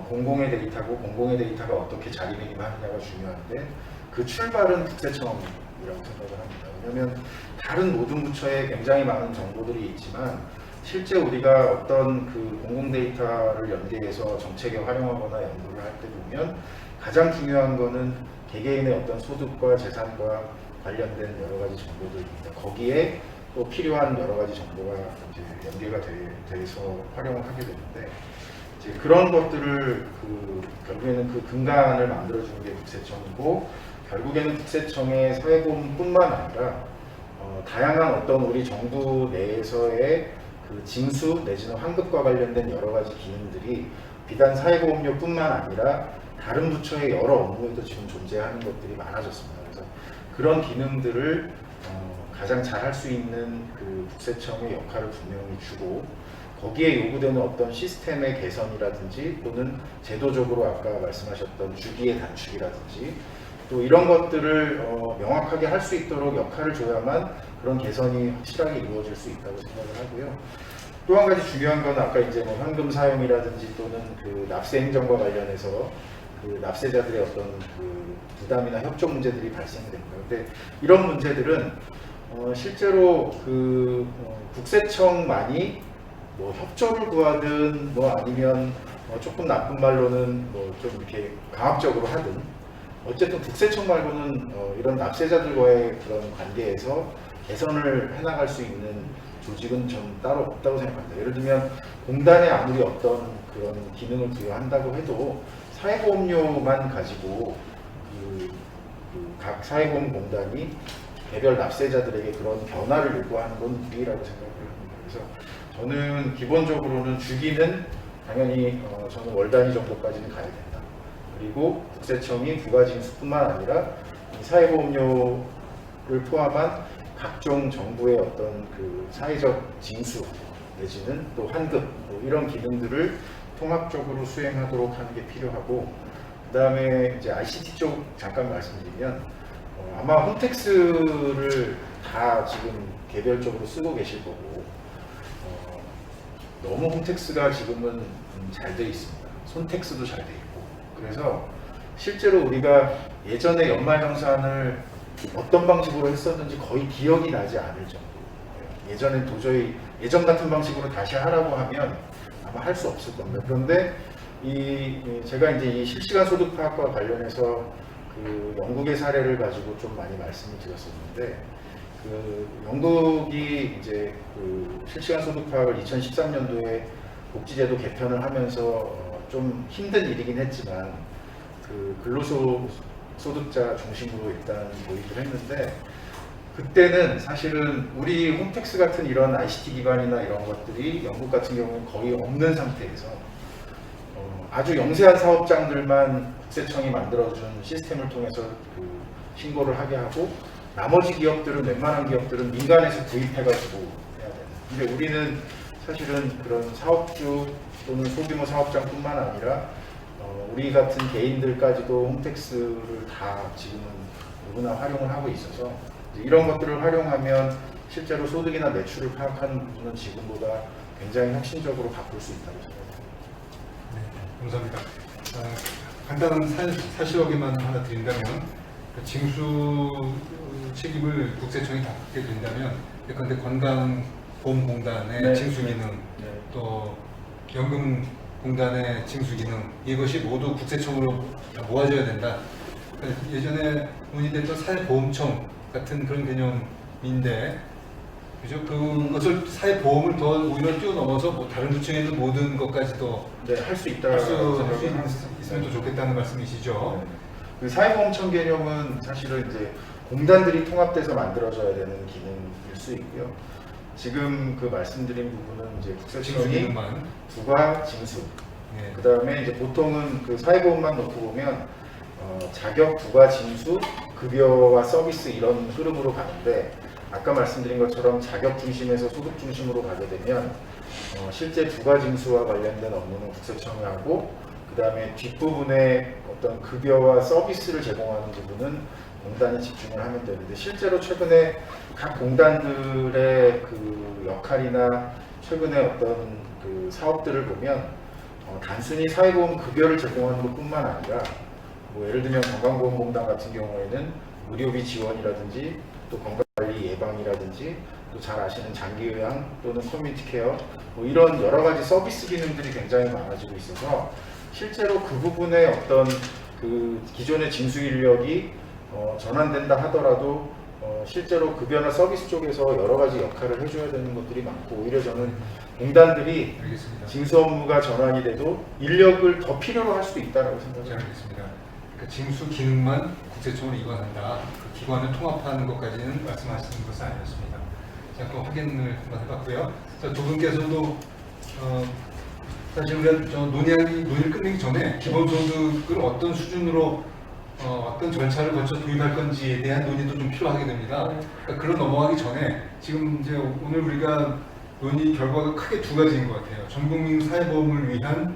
공공의 데이터고 공공의 데이터가 어떻게 자리매김하느냐가 중요한데 그 출발은 국세청이라고 생각을 합니다. 왜냐하면 다른 모든 부처에 굉장히 많은 정보들이 있지만 실제 우리가 어떤 그 공공 데이터를 연계해서 정책에 활용하거나 연구를 할 때 보면 가장 중요한 거는 개개인의 어떤 소득과 재산과 관련된 여러 가지 정보들입니다. 거기에 또 필요한 여러 가지 정보가 이제 연계가 돼서 활용을 하게 되는데 이제 그런 것들을 결국에는 그 근간을 만들어주는 게 국세청이고 결국에는 국세청의 사회보험뿐만 아니라 다양한 어떤 우리 정부 내에서의 그 징수 내지는 환급과 관련된 여러 가지 기능들이 비단 사회보험료뿐만 아니라 다른 부처의 여러 업무에도 지금 존재하는 것들이 많아졌습니다. 그래서 그런 기능들을 가장 잘 할 수 있는 그 국세청의 역할을 분명히 주고 거기에 요구되는 어떤 시스템의 개선이라든지 또는 제도적으로 아까 말씀하셨던 주기의 단축이라든지 또 이런 것들을 명확하게 할 수 있도록 역할을 줘야만 그런 개선이 확실하게 이루어질 수 있다고 생각을 하고요. 또 한 가지 중요한 건 아까 이제 뭐 현금 사용이라든지 또는 그 납세 행정과 관련해서 그 납세자들의 어떤 그 부담이나 협조 문제들이 발생됩니다. 근데 이런 문제들은 실제로 그 국세청만이 뭐 협조를 구하든 뭐 아니면 조금 나쁜 말로는 뭐 좀 이렇게 강압적으로 하든 어쨌든 국세청 말고는 이런 납세자들과의 그런 관계에서 개선을 해나갈 수 있는 조직은 전 따로 없다고 생각합니다. 예를 들면 공단에 아무리 어떤 그런 기능을 부여한다고 해도 사회보험료만 가지고 각 사회보험공단이 개별 납세자들에게 그런 변화를 요구하는 건 무리라고 생각을 합니다. 그래서 저는 기본적으로는 주기는 당연히 저는 월 단위 정도까지는 가야 된다. 그리고 국세청이 부가징수뿐만 아니라 이 사회보험료를 포함한 각종 정부의 어떤 그 사회적 징수 내지는 또 환급 뭐 이런 기능들을 통합적으로 수행하도록 하는 게 필요하고 그 다음에 이제 ICT 쪽 잠깐 말씀드리면 아마 홈택스를 다 지금 개별적으로 쓰고 계실 거고 너무 홈택스가 지금은 잘 돼 있습니다. 손택스도 잘 돼 있고 그래서 실제로 우리가 예전에 연말정산을 어떤 방식으로 했었는지 거의 기억이 나지 않을 정도. 예전엔 도저히 예전 같은 방식으로 다시 하라고 하면 아마 할 수 없을 겁니다. 그런데 제가 이제 이 실시간 소득 파악과 관련해서 그 영국의 사례를 가지고 좀 많이 말씀을 드렸었는데 그 영국이 이제 그 실시간 소득 파악을 2013년도에 복지제도 개편을 하면서 좀 힘든 일이긴 했지만 그 근로소득자 중심으로 일단 도입을 했는데 그때는 사실은 우리 홈택스 같은 이런 ICT 기반이나 이런 것들이 영국 같은 경우는 거의 없는 상태에서 아주 영세한 사업장들만 국세청이 만들어준 시스템을 통해서 그 신고를 하게 하고 나머지 기업들은 웬만한 기업들은 민간에서 구입해가지고 해야 되는. 근데 우리는 사실은 그런 사업주 또는 소규모 사업장뿐만 아니라 우리 같은 개인들까지도 홈택스를 다 지금은 누구나 활용을 하고 있어서 이런 것들을 활용하면 실제로 소득이나 매출을 파악하는 부분은 지금보다 굉장히 혁신적으로 바꿀 수 있다고 생각합니다. 네, 감사합니다. 간단한 사실확인만 하나 드린다면 징수 책임을 국세청이 받게 된다면 예컨대 건강보험공단의 네. 징수 기능 네. 또 연금공단의 징수 기능 이것이 모두 국세청으로 다 모아져야 된다. 예전에 논의됐던 사회보험청 같은 그런 개념인데 그죠? 그것을 사회보험을 더 오히려 뛰어넘어서 뭐 다른 부처에 있는 모든 것까지도 네, 할 수 있다. 할 수 있으면 더 좋겠다는 말씀이시죠? 네. 그 사회보험청 개념은 사실은 이제 공단들이 통합돼서 만들어져야 되는 기능일 수 있고요. 지금 그 말씀드린 부분은 이제 징수 국세청이 기능만. 부가 징수. 네. 그 다음에 이제 보통은 그 사회보험만 놓고 보면 자격, 부가, 징수, 급여와 서비스 이런 흐름으로 가는데 아까 말씀드린 것처럼 자격 중심에서 소득 중심으로 가게 되면 실제 부가 징수와 관련된 업무는 국세청이 하고 그 다음에 뒷부분에 어떤 급여와 서비스를 제공하는 부분은 공단이 집중을 하면 되는데 실제로 최근에 각 공단들의 그 역할이나 최근에 어떤 그 사업들을 보면 단순히 사회보험 급여를 제공하는 것뿐만 아니라 뭐 예를 들면 건강보험공단 같은 경우에는 의료비 지원이라든지 또 건강관리 예방이라든지 또 잘 아시는 장기요양 또는 커뮤니티 케어 뭐 이런 여러 가지 서비스 기능들이 굉장히 많아지고 있어서 실제로 그 부분에 어떤 그 기존의 징수 인력이 전환된다 하더라도 실제로 급여나 서비스 쪽에서 여러 가지 역할을 해줘야 되는 것들이 많고 오히려 저는 공단들이 알겠습니다. 징수 업무가 전환이 돼도 인력을 더 필요로 할 수도 있다고 잘 생각합니다. 알겠습니다. 그러니까 징수 기능만 국세청으로 이관한다. 그 기관을 통합하는 것까지는 말씀하시는 것은 아니었습니다. 자, 그 확인을 한번 해봤고요. 자, 두 분께서도 사실 우리가 논의를 끝내기 전에 기본소득을 어떤 수준으로 어떤 절차를 거쳐 도입할 건지에 대한 논의도 좀 필요하게 됩니다. 그러니까 그런 넘어가기 전에 지금 이제 오늘 우리가 논의 결과가 크게 두 가지인 것 같아요. 전 국민 사회보험을 위한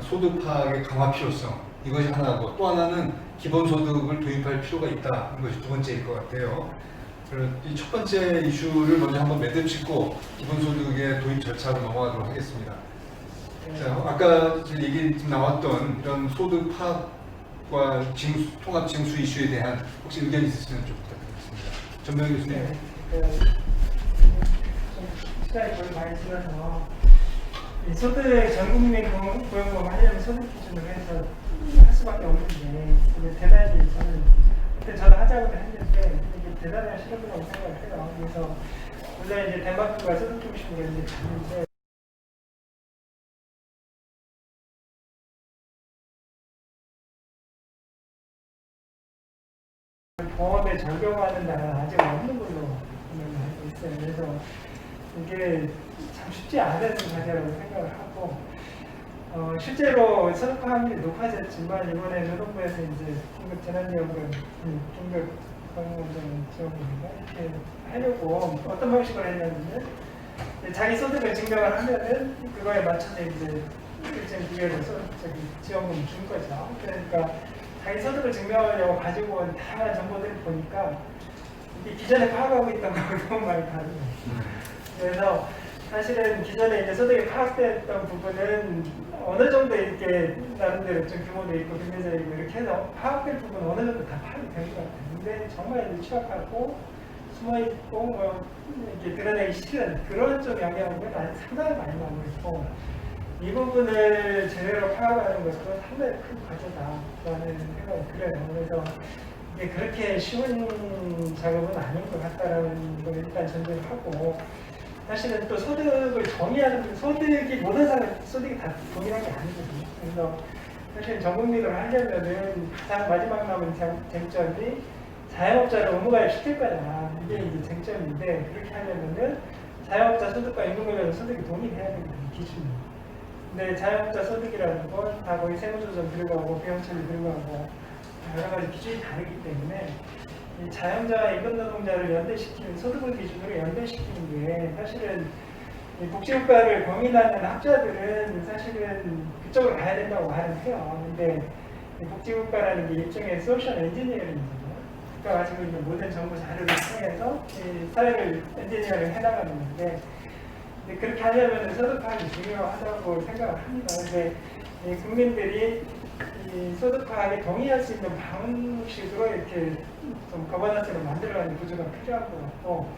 소득 파악의 강화 필요성, 이것이 하나고, 또 하나는 기본소득을 도입할 필요가 있다는 것이 두 번째일 것 같아요. 이 첫 번째 이슈를 먼저 한번 매듭 짓고 기본소득의 도입 절차로 넘어가도록 하겠습니다. 자, 아까 얘기 좀 나왔던 이런 소득 파악과 통합 징수 이슈에 대한 혹시 의견 있으시면 좀 부탁드리겠습니다. 전병희 교수님. 시간이 거의 많이 지나서 이 소득 전국민 고용보험 하려면 소득 기준으로 해서 할 수밖에 없는데 이게 대단히 저는 그때 하자고도 했는데 이게 대단히 싫었다고 생각을 해요. 그래서 원래 이제 덴마크가 소득 중심으로 이제 갔는데 보험에 적용하는 나라는 아직 없는 걸로 알고 있어요. 그래서 이게 참 쉽지 않은 과제라고 생각을 하고 실제로 소득 확률이 높아졌지만 이번에 노동부에서 이제 긴급 재난지원금, 긴급 건강원장 지원금인가 이렇게 하려고 어떤 방식으로 했냐면요, 자기 소득을 증명을 하면은 그거에 맞춰서 이제 일정 기회로 지원금을 준 거죠. 그러니까 자기 소득을 증명하려고 가지고 온 다양한 정보들을 보니까 이게 기존에 파악하고 있던 거하고 너무 많이 다르네요. 그래서 사실은 기존에 이제 소득이 파악됐던 부분은 어느 정도 이렇게 나름대로 좀 규모도 있고 금매자이고 이렇게 해서 파악될 부분은 어느 정도 다 파악이 된 것 같아요. 근데 정말 이제 취약하고 숨어있고 이렇게 드러내기 싫은 그런 좀 영향은 아직 상당히 많이 나오고 있고, 이 부분을 제대로 파악하는 것도 상당히 큰 과제다라는 생각이 들어요. 그래서 이게 그렇게 쉬운 작업은 아닌 것 같다라는 걸 일단 전제를 하고, 사실은 또 소득을 정의하는, 소득이 모든 사람 소득이 다 동일한 게 아니거든요. 그래서 사실 전 국민으로 하려면은 가장 마지막 남은 쟁점이 자영업자를 의무가입 시킬 거냐, 이게 이제 쟁점인데, 그렇게 하려면은 자영업자 소득과 임금을 소득이 동일해야 된다는 기준이. 근데 자영업자 소득이라는 건 다 거의 세무조정 들어가고 비용처리 들어가고 여러 가지 기준이 다르기 때문에 이 자영업자와 임금노동자를 연대시키는, 소득을 기준으로 연대시키는 게 사실은 이 복지국가를 고민하는 학자들은 사실은 그쪽으로 가야 된다고 말을 해요. 근데 이 복지국가라는 게 일종의 소셜 엔지니어링이거든요. 국가가 가지고 있는 모든 정보 자료를 통해서 이 사회를 엔지니어링 해나가는 건데, 근데 그렇게 하려면 소득 파악이 중요하다고 생각을 합니다. 근데 이 국민들이 이 소득 파악에 동의할 수 있는 방식으로 이렇게 좀 거버넌스를 만들어가는 구조가 필요한 것 같고,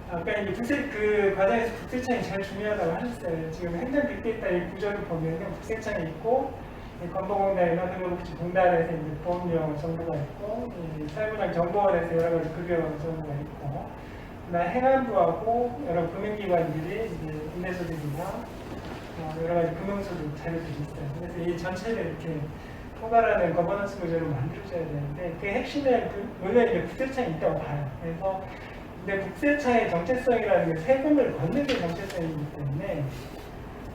아까 이제 그 과정에서 국세청이 제일 중요하다고 하셨어요. 지금 행정 빅데이터 이 구조를 보면요, 국세청이 있고, 건보공단이나 근로복지공단에서 이제 보험료 정보가 있고, 사회보장 정보원에서 여러 가지 급여 정보가 있고, 그다음 행안부하고 여러 금융기관들이 이제 임대소득이나 여러 가지 금융소득 자료들이 있어요. 그래서 이 전체를 이렇게 포괄하는 거버넌스 구조를 만들어줘야 되는데, 그 핵심에 물론 이제 국세청이 있다고 봐요. 그래서 근데 국세청의 정체성이라는 게 세금을 걷는 게 정체성이기 때문에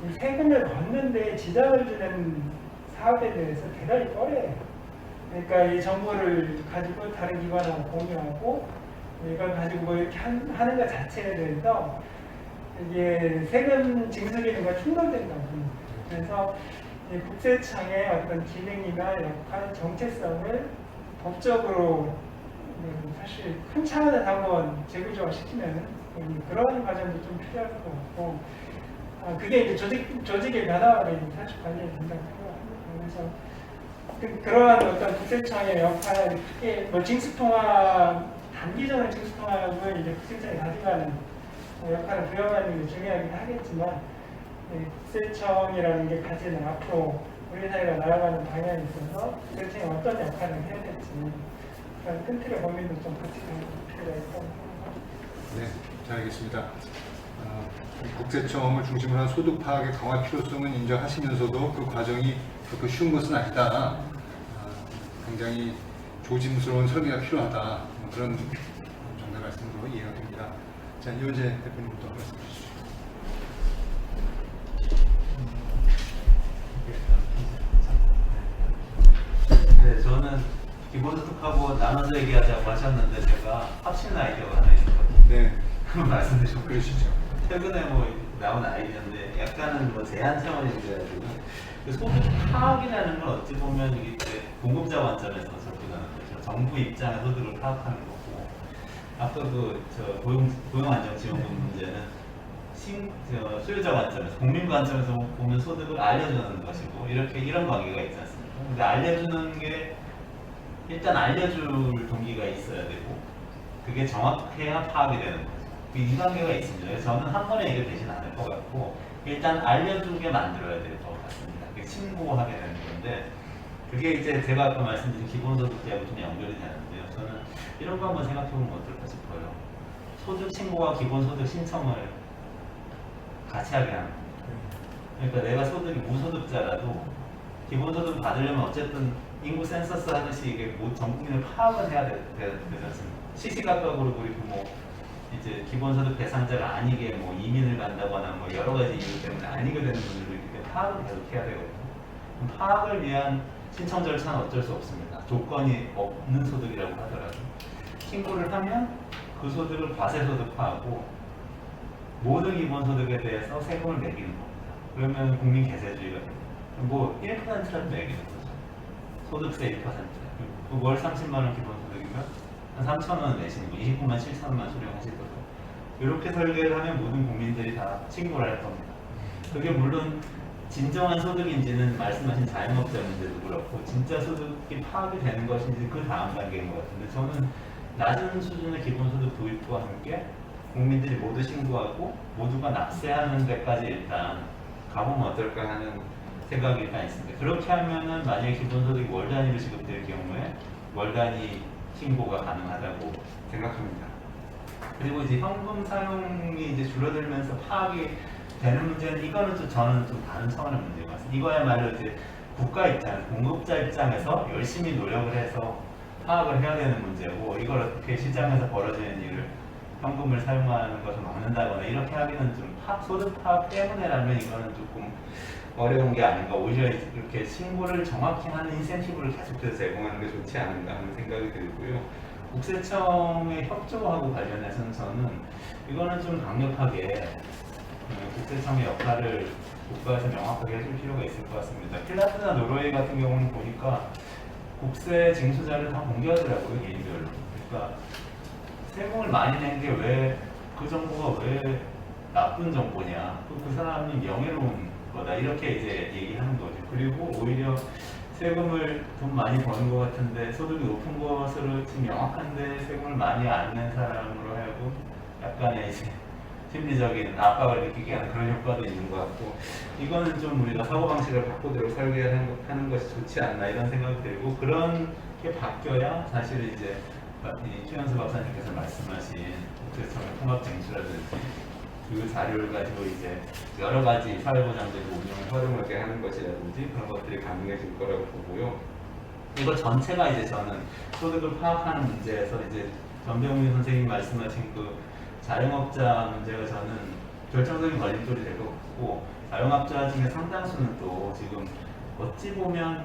이 세금을 걷는데 지장을 주는 사업에 대해서 대단히 꺼려요. 그러니까 이 정보를 가지고 다른 기관하고 공유하고 이걸 가지고 뭐 이렇게 하는 것 자체에 대해서 이게 세금 징수 기능과 충돌된다고 봅니다. 그래서 이 국세청의 어떤 기능이나 역할, 정체성을 법적으로 사실 큰 차원에서 한번 재구조화 시키면 그런 과정도 좀 필요할 것 같고, 그게 이제 조직의 변화가 사실 관련이 된다고 생각합니다. 그래서 그러한 어떤 국세청의 역할, 특히 뭐 징수통합, 단기적인 징수통합을 이제 국세청이 가져가는 역할을 부여하는 게 중요하긴 하겠지만, 국세청이라는 게 가지는 앞으로 우리 사회가 나아가는 방향에 있어서 국세청이 어떤 역할을 해야 될지 그런 큰 틀의 고민도 좀 같이 네, 잘 알겠습니다. 국세청을 중심으로 한 소득 파악의 강화 필요성은 인정하시면서도 그 과정이 그렇게 쉬운 것은 아니다. 굉장히 조심스러운 설계가 필요하다. 뭐 그런 정도의 말씀으로 이해가 됩니다. 자, 이호재 대표님부터 말씀 주시죠. 네, 저는 기본소득하고 나눠서 얘기하자고 하셨는데 제가 확신 아이디어가 하나 있었거든요. 네, 한번 말씀드리고 그러시죠. 최근에 뭐 나온 아이디어인데 약간은 뭐 제한 차원인데 그 소득 파악이라는 건 어찌 보면 이게 이제 공급자 관점에서 접근하는 거죠. 정부 입장의 소득을 파악하는 거고 아까 그 고용안정지원금 문제는 수요자 관점에서 국민 관점에서 보면 소득을 알려주는 것이고 이런 관계가 있지 않습니까? 근데 알려주는 게 일단 알려줄 동기가 있어야 되고 그게 정확해야 파악이 되는 거죠. 이 관계가 있습니다. 그래서 저는 한 번에 이게 되진 않을 것 같고 일단 알려주게 만들어야 될 것 같습니다. 그게 신고하게 되는 건데 그게 이제 제가 아까 말씀드린 기본소득제하고 좀 연결이 되는데요. 저는 이런 거 한번 생각해보면 어떨까 싶어요. 소득 신고와 기본소득 신청을 같이 하게 하는 겁니다. 그러니까 내가 소득이 무소득자라도 기본소득을 받으려면 어쨌든 인구 센서스 하듯이 이게 전 국민을 파악을 해야 되지 않습니까? 시시각각으로 그리고 뭐 이제 기본소득 대상자가 아니게 뭐 이민을 간다거나 뭐 여러 가지 이유 때문에 아니게 되는 분들도 이렇게 파악을 계속 해야 되거든요. 그럼 파악을 위한 신청 절차는 어쩔 수 없습니다. 조건이 없는 소득이라고 하더라도 신고를 하면 그 소득을 과세소득화하고 모든 기본소득에 대해서 세금을 매기는 겁니다. 그러면 국민계세주의가 됩니다. 뭐 1%라도 매기는 거죠. 소득세 1%. 월 30만 원 기본소득이면 한 3천 원 내시는 거, 29만 7천 원만 수령하실 거죠. 이렇게 설계를 하면 모든 국민들이 다 신고를 할 겁니다. 그게 물론 진정한 소득인지는 말씀하신 자영업자 문제도 그렇고 진짜 소득이 파악이 되는 것인지 그 다음 단계인 것 같은데 저는 낮은 수준의 기본소득 도입과 함께 국민들이 모두 신고하고 모두가 납세하는 데까지 일단 가보면 어떨까 하는 생각이 일단 있습니다. 그렇게 하면은 만약에 기본소득이 월 단위로 지급될 경우에 월 단위 신고가 가능하다고 생각합니다. 그리고 이제 현금 사용이 이제 줄어들면서 파악이 되는 문제는 이거는 저는 좀 다른 차원의 문제인 것 같습니다. 이거야말로 이제 국가 입장, 공급자 입장에서 열심히 노력을 해서 파악을 해야 되는 문제고 이걸 어떻게 시장에서 벌어지는 일을 현금을 사용하는 것을 막는다거나 이렇게 하기는 좀 소득 파악 때문에라면 이거는 조금 어려운 게 아닌가. 오히려 이렇게 신고를 정확히 하는 인센티브를 계속해서 제공하는 게 좋지 않은가 하는 생각이 들고요. 국세청의 협조하고 관련해서는 저는 이거는 좀 강력하게 국세청의 역할을 국가에서 명확하게 해줄 필요가 있을 것 같습니다. 핀란드나 노르웨이 같은 경우는 보니까 국세 징수자를 다 공개하더라고요, 개인별로. 그러니까 세금을 많이 낸 게 왜 그 정보가 왜 나쁜 정보냐, 그 사람이 명예로운 거다 이렇게 이제 얘기하는 거죠. 그리고 오히려 세금을 돈 많이 버는 것 같은데 소득이 높은 것으로 지금 명확한데 세금을 많이 안 낸 사람으로 하여금 약간의 이제 심리적인 압박을 느끼게 하는 그런 효과도 있는 것 같고 이거는 좀 우리가 사고방식을 바꾸도록 설계하는 것이 좋지 않나 이런 생각이 들고 그런 게 바뀌어야 사실 이제 최현수 박사님께서 말씀하신 국세청의 통합쟁수라든지 그 자료를 가지고 이제 여러 가지 사회보장제도 운영을 활용하게 하는 것이라든지 그런 것들이 가능해질 거라고 보고요. 이거 전체가 이제 저는 소득을 파악하는 문제에서 이제 전병민 선생님이 말씀하신 그 자영업자 문제가 저는 결정적인 걸림돌이 될 것 같고 자영업자 중에 상당수는 또 지금 어찌 보면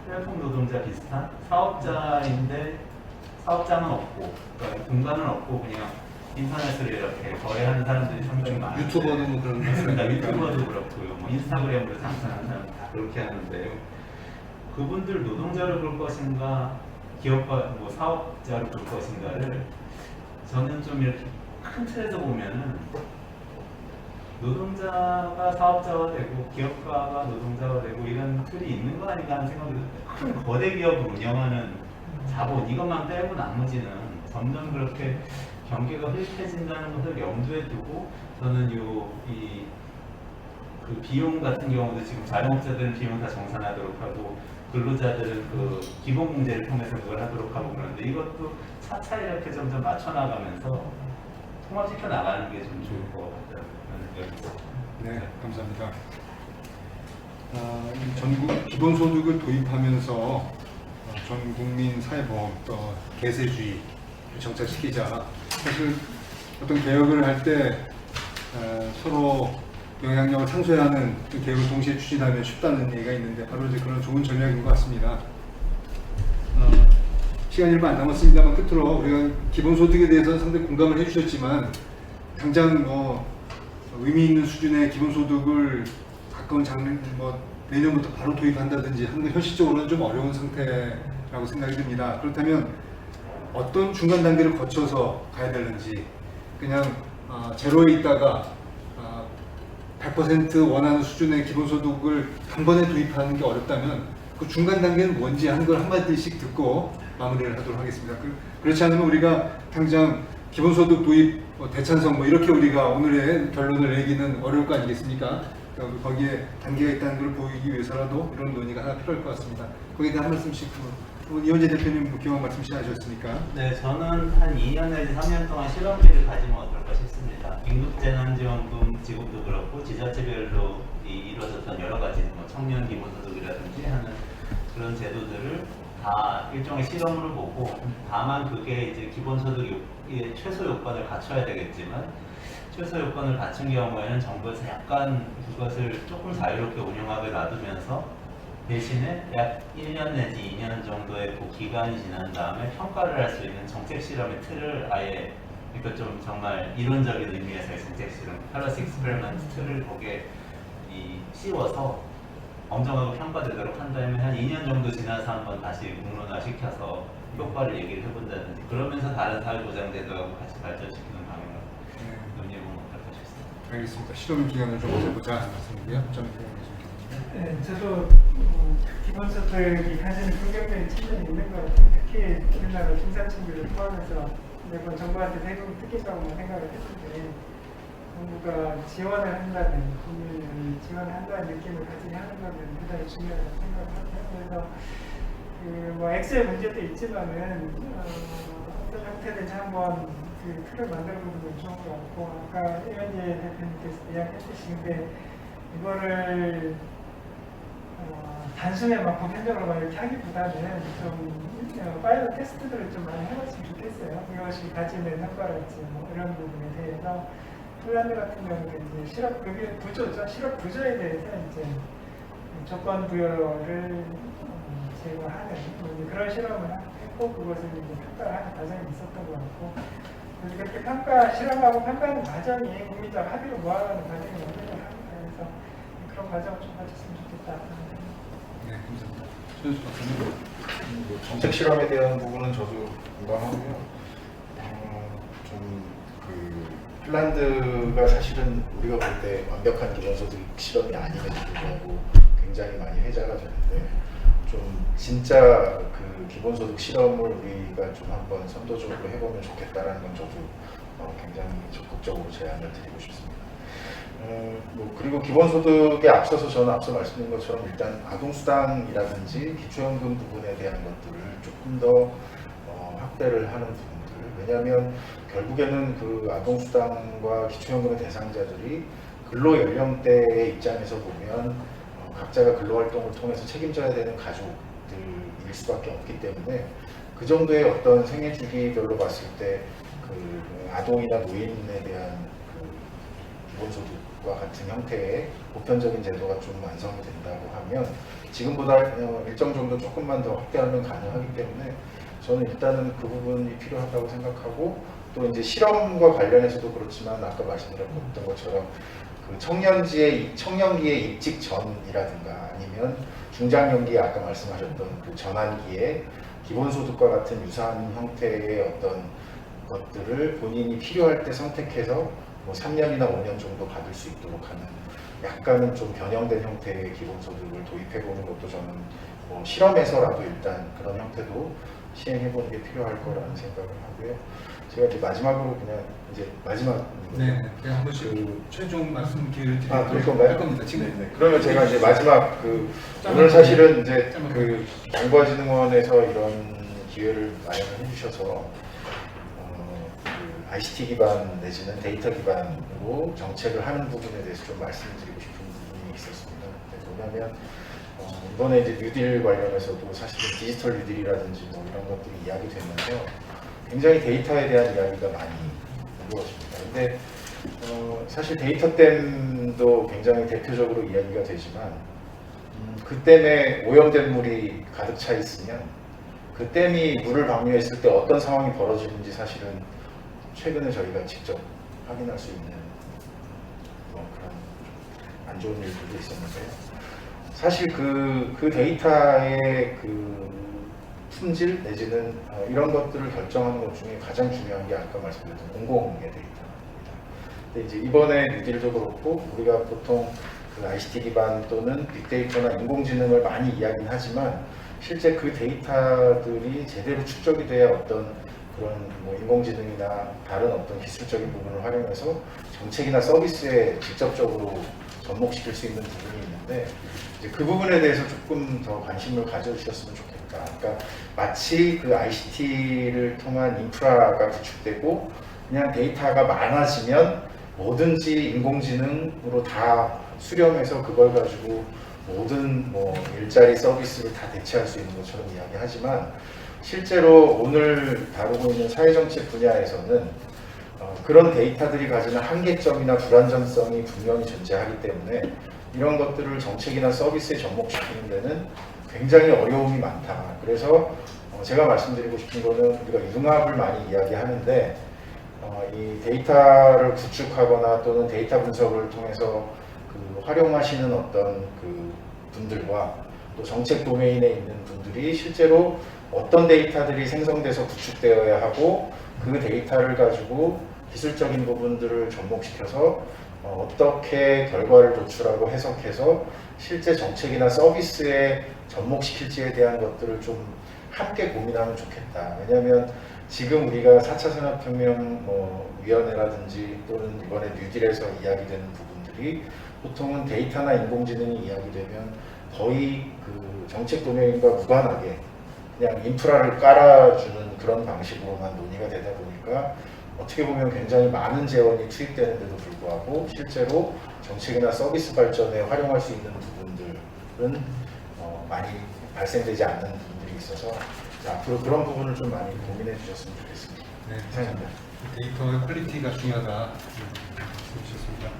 플랫폼 노동자 비슷한 사업자인데 사업장은 없고 그러니까 공간은 없고 그냥 인터넷으로 이렇게 거래하는 사람들이 상당히 많아요. 유튜버는 뭐 그런 거 맞습니다. 유튜버도 그렇고요. 뭐 인스타그램으로 장사하는 사람 다 그렇게 하는데요. 그분들 노동자로 볼 것인가 기업가 뭐 사업자로 볼 것인가를 저는 좀 이렇게 큰 틀에서 보면은 노동자가 사업자가 되고 기업가가 노동자가 되고 이런 틀이 있는 거 아닌가 하는 생각이 들어요. 큰 거대 기업을 운영하는 자본 이것만 빼고 나머지는 점점 그렇게 경계가 흐릿해진다는 것을 염두에 두고 저는 그 비용 같은 경우도 지금 자영업자들은 비용 다 정산하도록 하고 근로자들은 그 기본 공제를 통해서 그걸 하도록 하고 그러는데 이것도 차차 이렇게 점점 맞춰나가면서 통합시켜 나가는 게 좀 좋을 것 같다는 생각이 있습니다. 네, 감사합니다. 이 전국 기본소득을 도입하면서 전 국민 사회보험 또 개세주의 정착시키자. 사실 어떤 개혁을 할 때 서로 영향력을 상쇄하는 그 개혁을 동시에 추진하면 쉽다는 얘기가 있는데 바로 이제 그런 좋은 전략인 것 같습니다. 시간이 얼마 안 남았습니다만 끝으로 우리가 기본소득에 대해서는 상당히 공감을 해주셨지만 당장 의미 있는 수준의 기본소득을 가까운 장래 내년부터 바로 도입한다든지 하는 건 현실적으로는 좀 어려운 상태라고 생각이 듭니다. 그렇다면 어떤 중간 단계를 거쳐서 가야 되는지 그냥 제로에 있다가 100% 원하는 수준의 기본소득을 단번에 도입하는 게 어렵다면 그 중간 단계는 뭔지 하는 걸 한마디씩 듣고 마무리를 하도록 하겠습니다. 그렇지 않으면 우리가 당장 기본소득 도입 대찬성 이렇게 우리가 오늘의 결론을 내기는 어려울 거 아니겠습니까? 거기에 단계가 있다는 걸 보이기 위해서라도 이런 논의가 하나 필요할 것 같습니다. 거기에 대한 한 말씀씩 이원재 대표님 기왕 말씀씩 하셨으니까. 네, 저는 한 2년 내지 3년 동안 실험비를 가지면 어떨까 싶습니다. 긴급재난지원금 지급도 그렇고 지자체별로 이루어졌던 여러 가지 청년 기본소득이라든지 하는 그런 제도들을 다 일종의 실험으로 보고 다만 그게 이제 기본소득의 최소 요건을 갖춰야 되겠지만 최소 요건을 갖춘 경우에는 정부에서 약간 그것을 조금 자유롭게 운영하게 놔두면서 대신에 약 1년 내지 2년 정도의 그 기간이 지난 다음에 평가를 할 수 있는 정책 실험의 틀을 아예 그러니까 좀 정말 이론적인 의미에서의 정책 실험, 팰러스 익스페리먼트 틀을 거기에 씌워서 엄정하고 평가되도록 한 다음에 한 2년 정도 지나서 한번 다시 공론화 시켜서 효과를 얘기를 해본다든지 그러면서 다른 사회보장제도하고 같이 발전시키는 방향으로 논의해보면 어떨까 싶습니다. 알겠습니다. 실험 기간을 좀 해보자 하는 말씀이고요. 네, 저도 기본소득이 가지는 긍정적인 측면이 있는 것 같아요. 특히 우리나라 중산층들을 포함해서 매번 정부한테 세금 특기성으로 생각을 했는데 정부가 지원을 한다는 국민을 지원한다는 느낌을 가지게 하는 거는 대단히 중요하다고 생각을 합니다. 그래서 엑셀 문제도 있지만은 어떤 형태든지 한번 그 틀을 만들어보는 건 좋은 것 같고 아까 이현재 대표님께서 이야기했듯이 근데 이거를 단순히 보편적으로 이렇게 하기보다는 좀 파일럿 테스트들을 좀 많이 해봤으면 좋겠어요. 이것이 가지는 효과랄지 이런 부분에 대해서 폴란드 같은 경우는 이제 실업 부조죠. 실업 부조에 대해서 이제 조건 부여를 제거하는 그런 실험을 했고 그것을 이제 평가를 하는 과정이 있었던 것 같고 그래서 그렇게 실험하고 평가하는 과정이 국민적 합의를 모아가는 과정이 연결을 합니다. 그래서 그런 과정을 좀 가졌으면 좋겠다. 네, 감사합니다. 최현수 박사님. 정책 실험에 대한 부분은 저도 공감하고요. 핀란드가 사실은 우리가 볼 때 완벽한 기본소득 실험이 아님에도 불구하고 굉장히 많이 회자가 되는데 좀 진짜 그 기본소득 실험을 우리가 좀 한번 선도적으로 해보면 좋겠다라는 건 저도 굉장히 적극적으로 제안을 드리고 싶습니다. 그리고 기본소득에 앞서서 저는 앞서 말씀드린 것처럼 일단 아동수당이라든지 기초연금 부분에 대한 것들을 조금 더 확대를 하는 부분들. 왜냐하면 결국에는 그 아동수당과 기초연금의 대상자들이 근로연령대의 입장에서 보면 각자가 근로활동을 통해서 책임져야 되는 가족들일 수밖에 없기 때문에 그 정도의 어떤 생애 주기별로 봤을 때 그 아동이나 노인에 대한 그 기본소득과 같은 형태의 보편적인 제도가 좀 완성이 된다고 하면 지금보다 일정 정도 조금만 더 확대하면 가능하기 때문에 저는 일단은 그 부분이 필요하다고 생각하고 또 이제 실험과 관련해서도 그렇지만 아까 말씀드렸던 것처럼 그 청년기의 입직 전이라든가 아니면 중장년기에 아까 말씀하셨던 그 전환기에 기본소득과 같은 유사한 형태의 어떤 것들을 본인이 필요할 때 선택해서 뭐 3년이나 5년 정도 받을 수 있도록 하는 약간은 좀 변형된 형태의 기본소득을 도입해보는 것도 저는 뭐 실험에서라도 일단 그런 형태도 시행해보는 게 필요할 거라는 생각을 하고요. 제가 이제 마지막으로 그냥 이제 마지막 네, 제가 한 번씩 최종 말씀 기회를 드리도록 아, 그럴 건가요? 할 겁니다. 지금. 네. 그러면 제가 이제 마지막 짬을 오늘 사실은 이제 짬을 그 정보화진흥원에서 이런 기회를 마련을 해주셔서 그 ICT 기반 내지는 데이터 기반으로 정책을 하는 부분에 대해서 좀 말씀드리고 싶은 부분이 있었습니다. 뭐냐면 이번에 이제 뉴딜 관련해서도 사실은 디지털 뉴딜이라든지 뭐 이런 것들이 이야기되면서 굉장히 데이터에 대한 이야기가 많이 이루어집니다. 근데 사실 데이터댐도 굉장히 대표적으로 이야기가 되지만 그 댐에 오염된 물이 가득 차 있으면 그 댐이 물을 방류했을 때 어떤 상황이 벌어지는지 사실은 최근에 저희가 직접 확인할 수 있는 뭐 그런 안 좋은 일들도 있었는데요. 사실 그 데이터의 그 품질 내지는 이런 것들을 결정하는 것 중에 가장 중요한 게 아까 말씀드렸던 공공의 데이터입니다. 근데 이제 이번에 뉴딜도 그렇고 우리가 보통 그 ICT 기반 또는 빅데이터나 인공지능을 많이 이야기는 하지만 실제 그 데이터들이 제대로 축적이 돼야 어떤 그런 뭐 인공지능이나 다른 어떤 기술적인 부분을 활용해서 정책이나 서비스에 직접적으로 접목시킬 수 있는 부분이 있는데 이제 그 부분에 대해서 조금 더 관심을 가져주셨으면 좋겠다. 그러니까 마치 그 ICT를 통한 인프라가 구축되고 그냥 데이터가 많아지면 뭐든지 인공지능으로 다 수렴해서 그걸 가지고 모든 뭐 일자리 서비스를 다 대체할 수 있는 것처럼 이야기하지만 실제로 오늘 다루고 있는 사회정책 분야에서는 그런 데이터들이 가지는 한계점이나 불안전성이 분명히 존재하기 때문에 이런 것들을 정책이나 서비스에 접목시키는 데는 굉장히 어려움이 많다. 그래서 제가 말씀드리고 싶은 거는 우리가 융합을 많이 이야기하는데 이 데이터를 구축하거나 또는 데이터 분석을 통해서 그 활용하시는 어떤 그 분들과 또 정책 도메인에 있는 분들이 실제로 어떤 데이터들이 생성돼서 구축되어야 하고 그 데이터를 가지고 기술적인 부분들을 접목시켜서 어떻게 결과를 도출하고 해석해서 실제 정책이나 서비스에 접목시킬지에 대한 것들을 좀 함께 고민하면 좋겠다. 왜냐하면 지금 우리가 4차 산업혁명 위원회라든지 또는 이번에 뉴딜에서 이야기되는 부분들이 보통은 데이터나 인공지능이 이야기되면 거의 그 정책 도메인과 무관하게 그냥 인프라를 깔아주는 그런 방식으로만 논의가 되다 보니까 어떻게 보면 굉장히 많은 재원이 투입되는데도 불구하고 실제로 정책이나 서비스 발전에 활용할 수 있는 부분들은 많이 발생되지 않는 부분들이 있어서 앞으로 그런 부분을 좀 많이 고민해 주셨으면 좋겠습니다. 네, 감사합니다. 데이터의 퀄리티가 중요하다. 보셨습니다.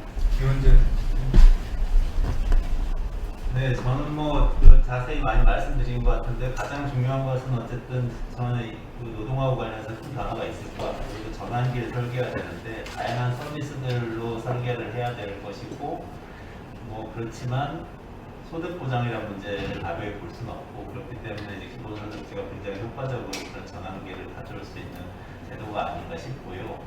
이원재. 네, 저는 그 자세히 많이 말씀드린 것 같은데 가장 중요한 것은 어쨌든 저는 그 노동하고 관련해서 큰 변화가 있을 것 같고 그리고 전환기를 설계해야 되는데 다양한 서비스들로 설계를 해야 될 것이고 뭐 그렇지만 소득 보장이라는 문제를 가벼이 볼 수는 없고 그렇기 때문에 이제 기본소득제가 굉장히 효과적으로 그런 전환기를 가져올 수 있는 제도가 아닌가 싶고요.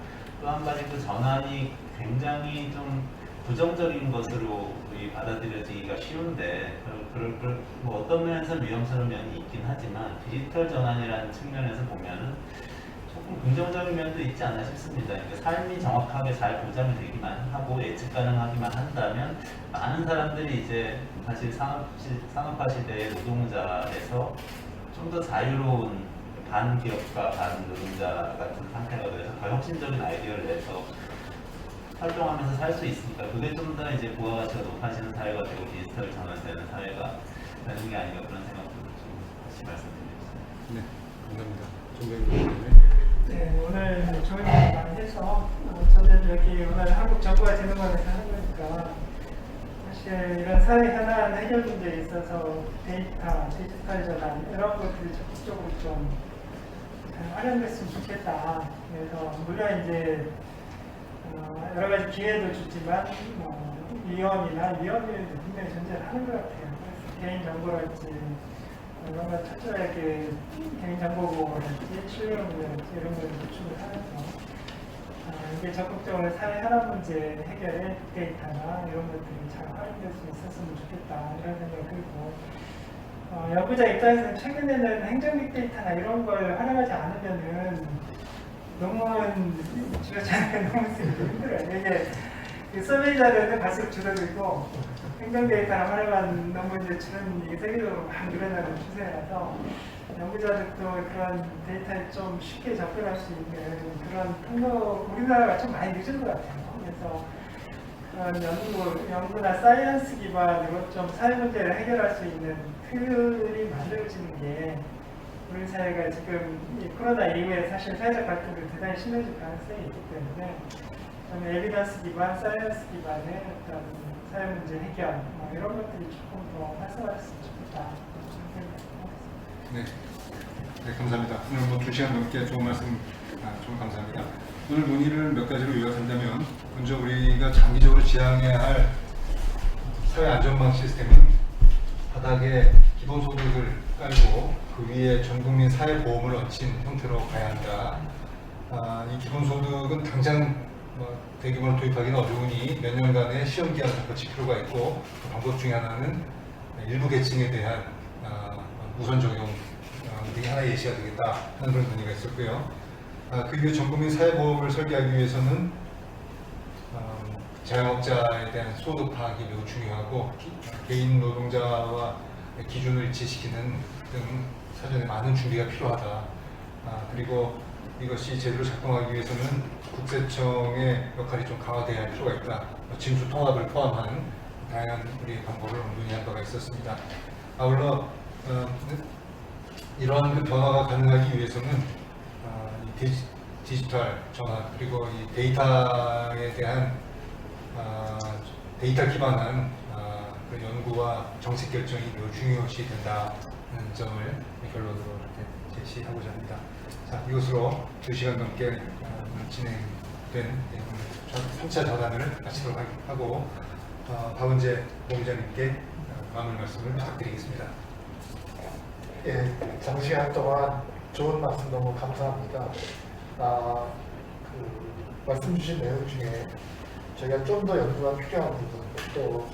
또 한 가지 그 전환이 굉장히 좀 부정적인 것으로 받아들여지기가 쉬운데 뭐 어떤 면에서는 위험스러운 면이 있긴 하지만 디지털 전환이라는 측면에서 보면은 조금 긍정적인 면도 있지 않나 싶습니다. 그러니까 삶이 정확하게 잘 보장이 되기만 하고 예측 가능하기만 한다면 많은 사람들이 이제 사실 산업화 시대의 노동자에서 좀 더 자유로운 반기업가 반노동자 같은 상태가 돼서 더 혁신적인 아이디어를 내서 활동하면서 살 수 있으니까 그게 좀 더 이제 부가가치가 높아지는 사회가 되고 디지털 전환되는 사회가 되는 게 아닌가 그런 생각도 좀 다시 말씀드리겠습니다. 네, 감사합니다. 정부님. 네, 오늘 좋은 얘기 많이 해서 저는 여기 오늘 한국정보화진흥원에서 하는 거니까 사실 이런 사회 현안 해결 문제에 있어서 데이터, 디지털 전환 이런 것들이 적극적으로 좀 활용됐으면 좋겠다. 그래서 물론 이제 여러 가지 기회도 주지만 위험이 분명히 존재하는 것 같아요. 그래서 개인정보랄지 이런 걸 철저하게 개인정보보호랄지 실명이랄지 이런 걸 구축을 하면서 이게 적극적으로 사회 현안 문제 해결에 데이터나 이런 것들이 잘 활용될 수 있었으면 좋겠다 이런 생각이 들고 연구자 입장에서는 최근에는 행정 빅데이터나 이런 걸 활용하지 않으면은 논문 지원자는 너무 쓰기 힘들어요. 이게 그 서베이 자료는 갈수록 줄어들고 행정 데이터를 활용한 논문 제출은 이게 세계적으로 막 늘어나는 추세라서 연구자들도 그런 데이터에 좀 쉽게 접근할 수 있는 그런 통로, 우리나라가 좀 많이 늦은 것 같아요. 그래서 그런 연구나 사이언스 기반으로 좀 사회 문제를 해결할 수 있는 틀이 만들어지는 게 우리 사회가 지금 이 코로나 이후에 사실 사회적 갈등이 대단히 심해질 가능성이 있기 때문에 저는 에비던스 기반, 사이언스 기반의 어떤 사회 문제 해결 이런 것들이 조금 더 활성화됐으면 좋겠다. 네. 네, 감사합니다. 오늘 뭐 2시간 넘게 좋은 말씀 좀 감사합니다. 오늘 논의를 몇 가지로 요약한다면 먼저 우리가 장기적으로 지향해야 할 사회 안전망 시스템은 바닥에 기본소득을 깔고 그 위에 전국민 사회보험을 얹힌 형태로 가야 한다. 이 기본소득은 당장 대규모로 도입하기는 어려우니 몇 년간의 시험 기간을 거칠 필요가 있고 그 방법 중에 하나는 일부 계층에 대한 우선 적용 등이 하나 예시가 되겠다 하는 그런 논의가 있었고요. 그 이후 전국민 사회보험을 설계하기 위해서는 자영업자에 대한 소득 파악이 매우 중요하고 개인 노동자와 기준을 일치시키는 등 사전에 많은 준비가 필요하다. 그리고 이것이 제대로 작동하기 위해서는 국세청의 역할이 좀 강화돼야 할 필요가 있다. 징수 통합을 포함한 다양한 우리의 방법을 논의한 바가 있었습니다. 아울러 이러한 그 변화가 가능하기 위해서는 디지털 전환 그리고 이 데이터에 대한 데이터 기반한 그 연구와 정책 결정이 매우 중요시 된다는 점을 결론으로 이렇게 제시하고자 합니다. 자, 이것으로 2시간 넘게 진행된 3차 전환을 마치도록 하고 박은재 본부장님께 마무리 말씀을 부탁드리겠습니다. 예, 장시간 동안 좋은 말씀 너무 감사합니다. 말씀 주신 내용 중에 저희가 좀 더 연구가 필요한 부분, 또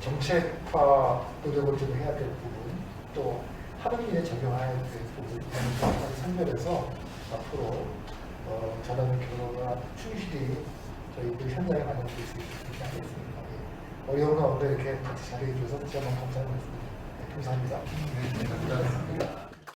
정책화 노력을 좀 해야 될 부분, 또 하는 일에 적용해야 될 부분, 이런 것까지 선별해서 앞으로 저라는 결론과 충실히 저희들 현장에 반영될 수 있게 하겠습니다. 예. 어려운 가운데 이렇게 같이 자리해 주셔서 다시 한번 감사드리겠습니다. 네, 감사합니다. 네, 감사합니다.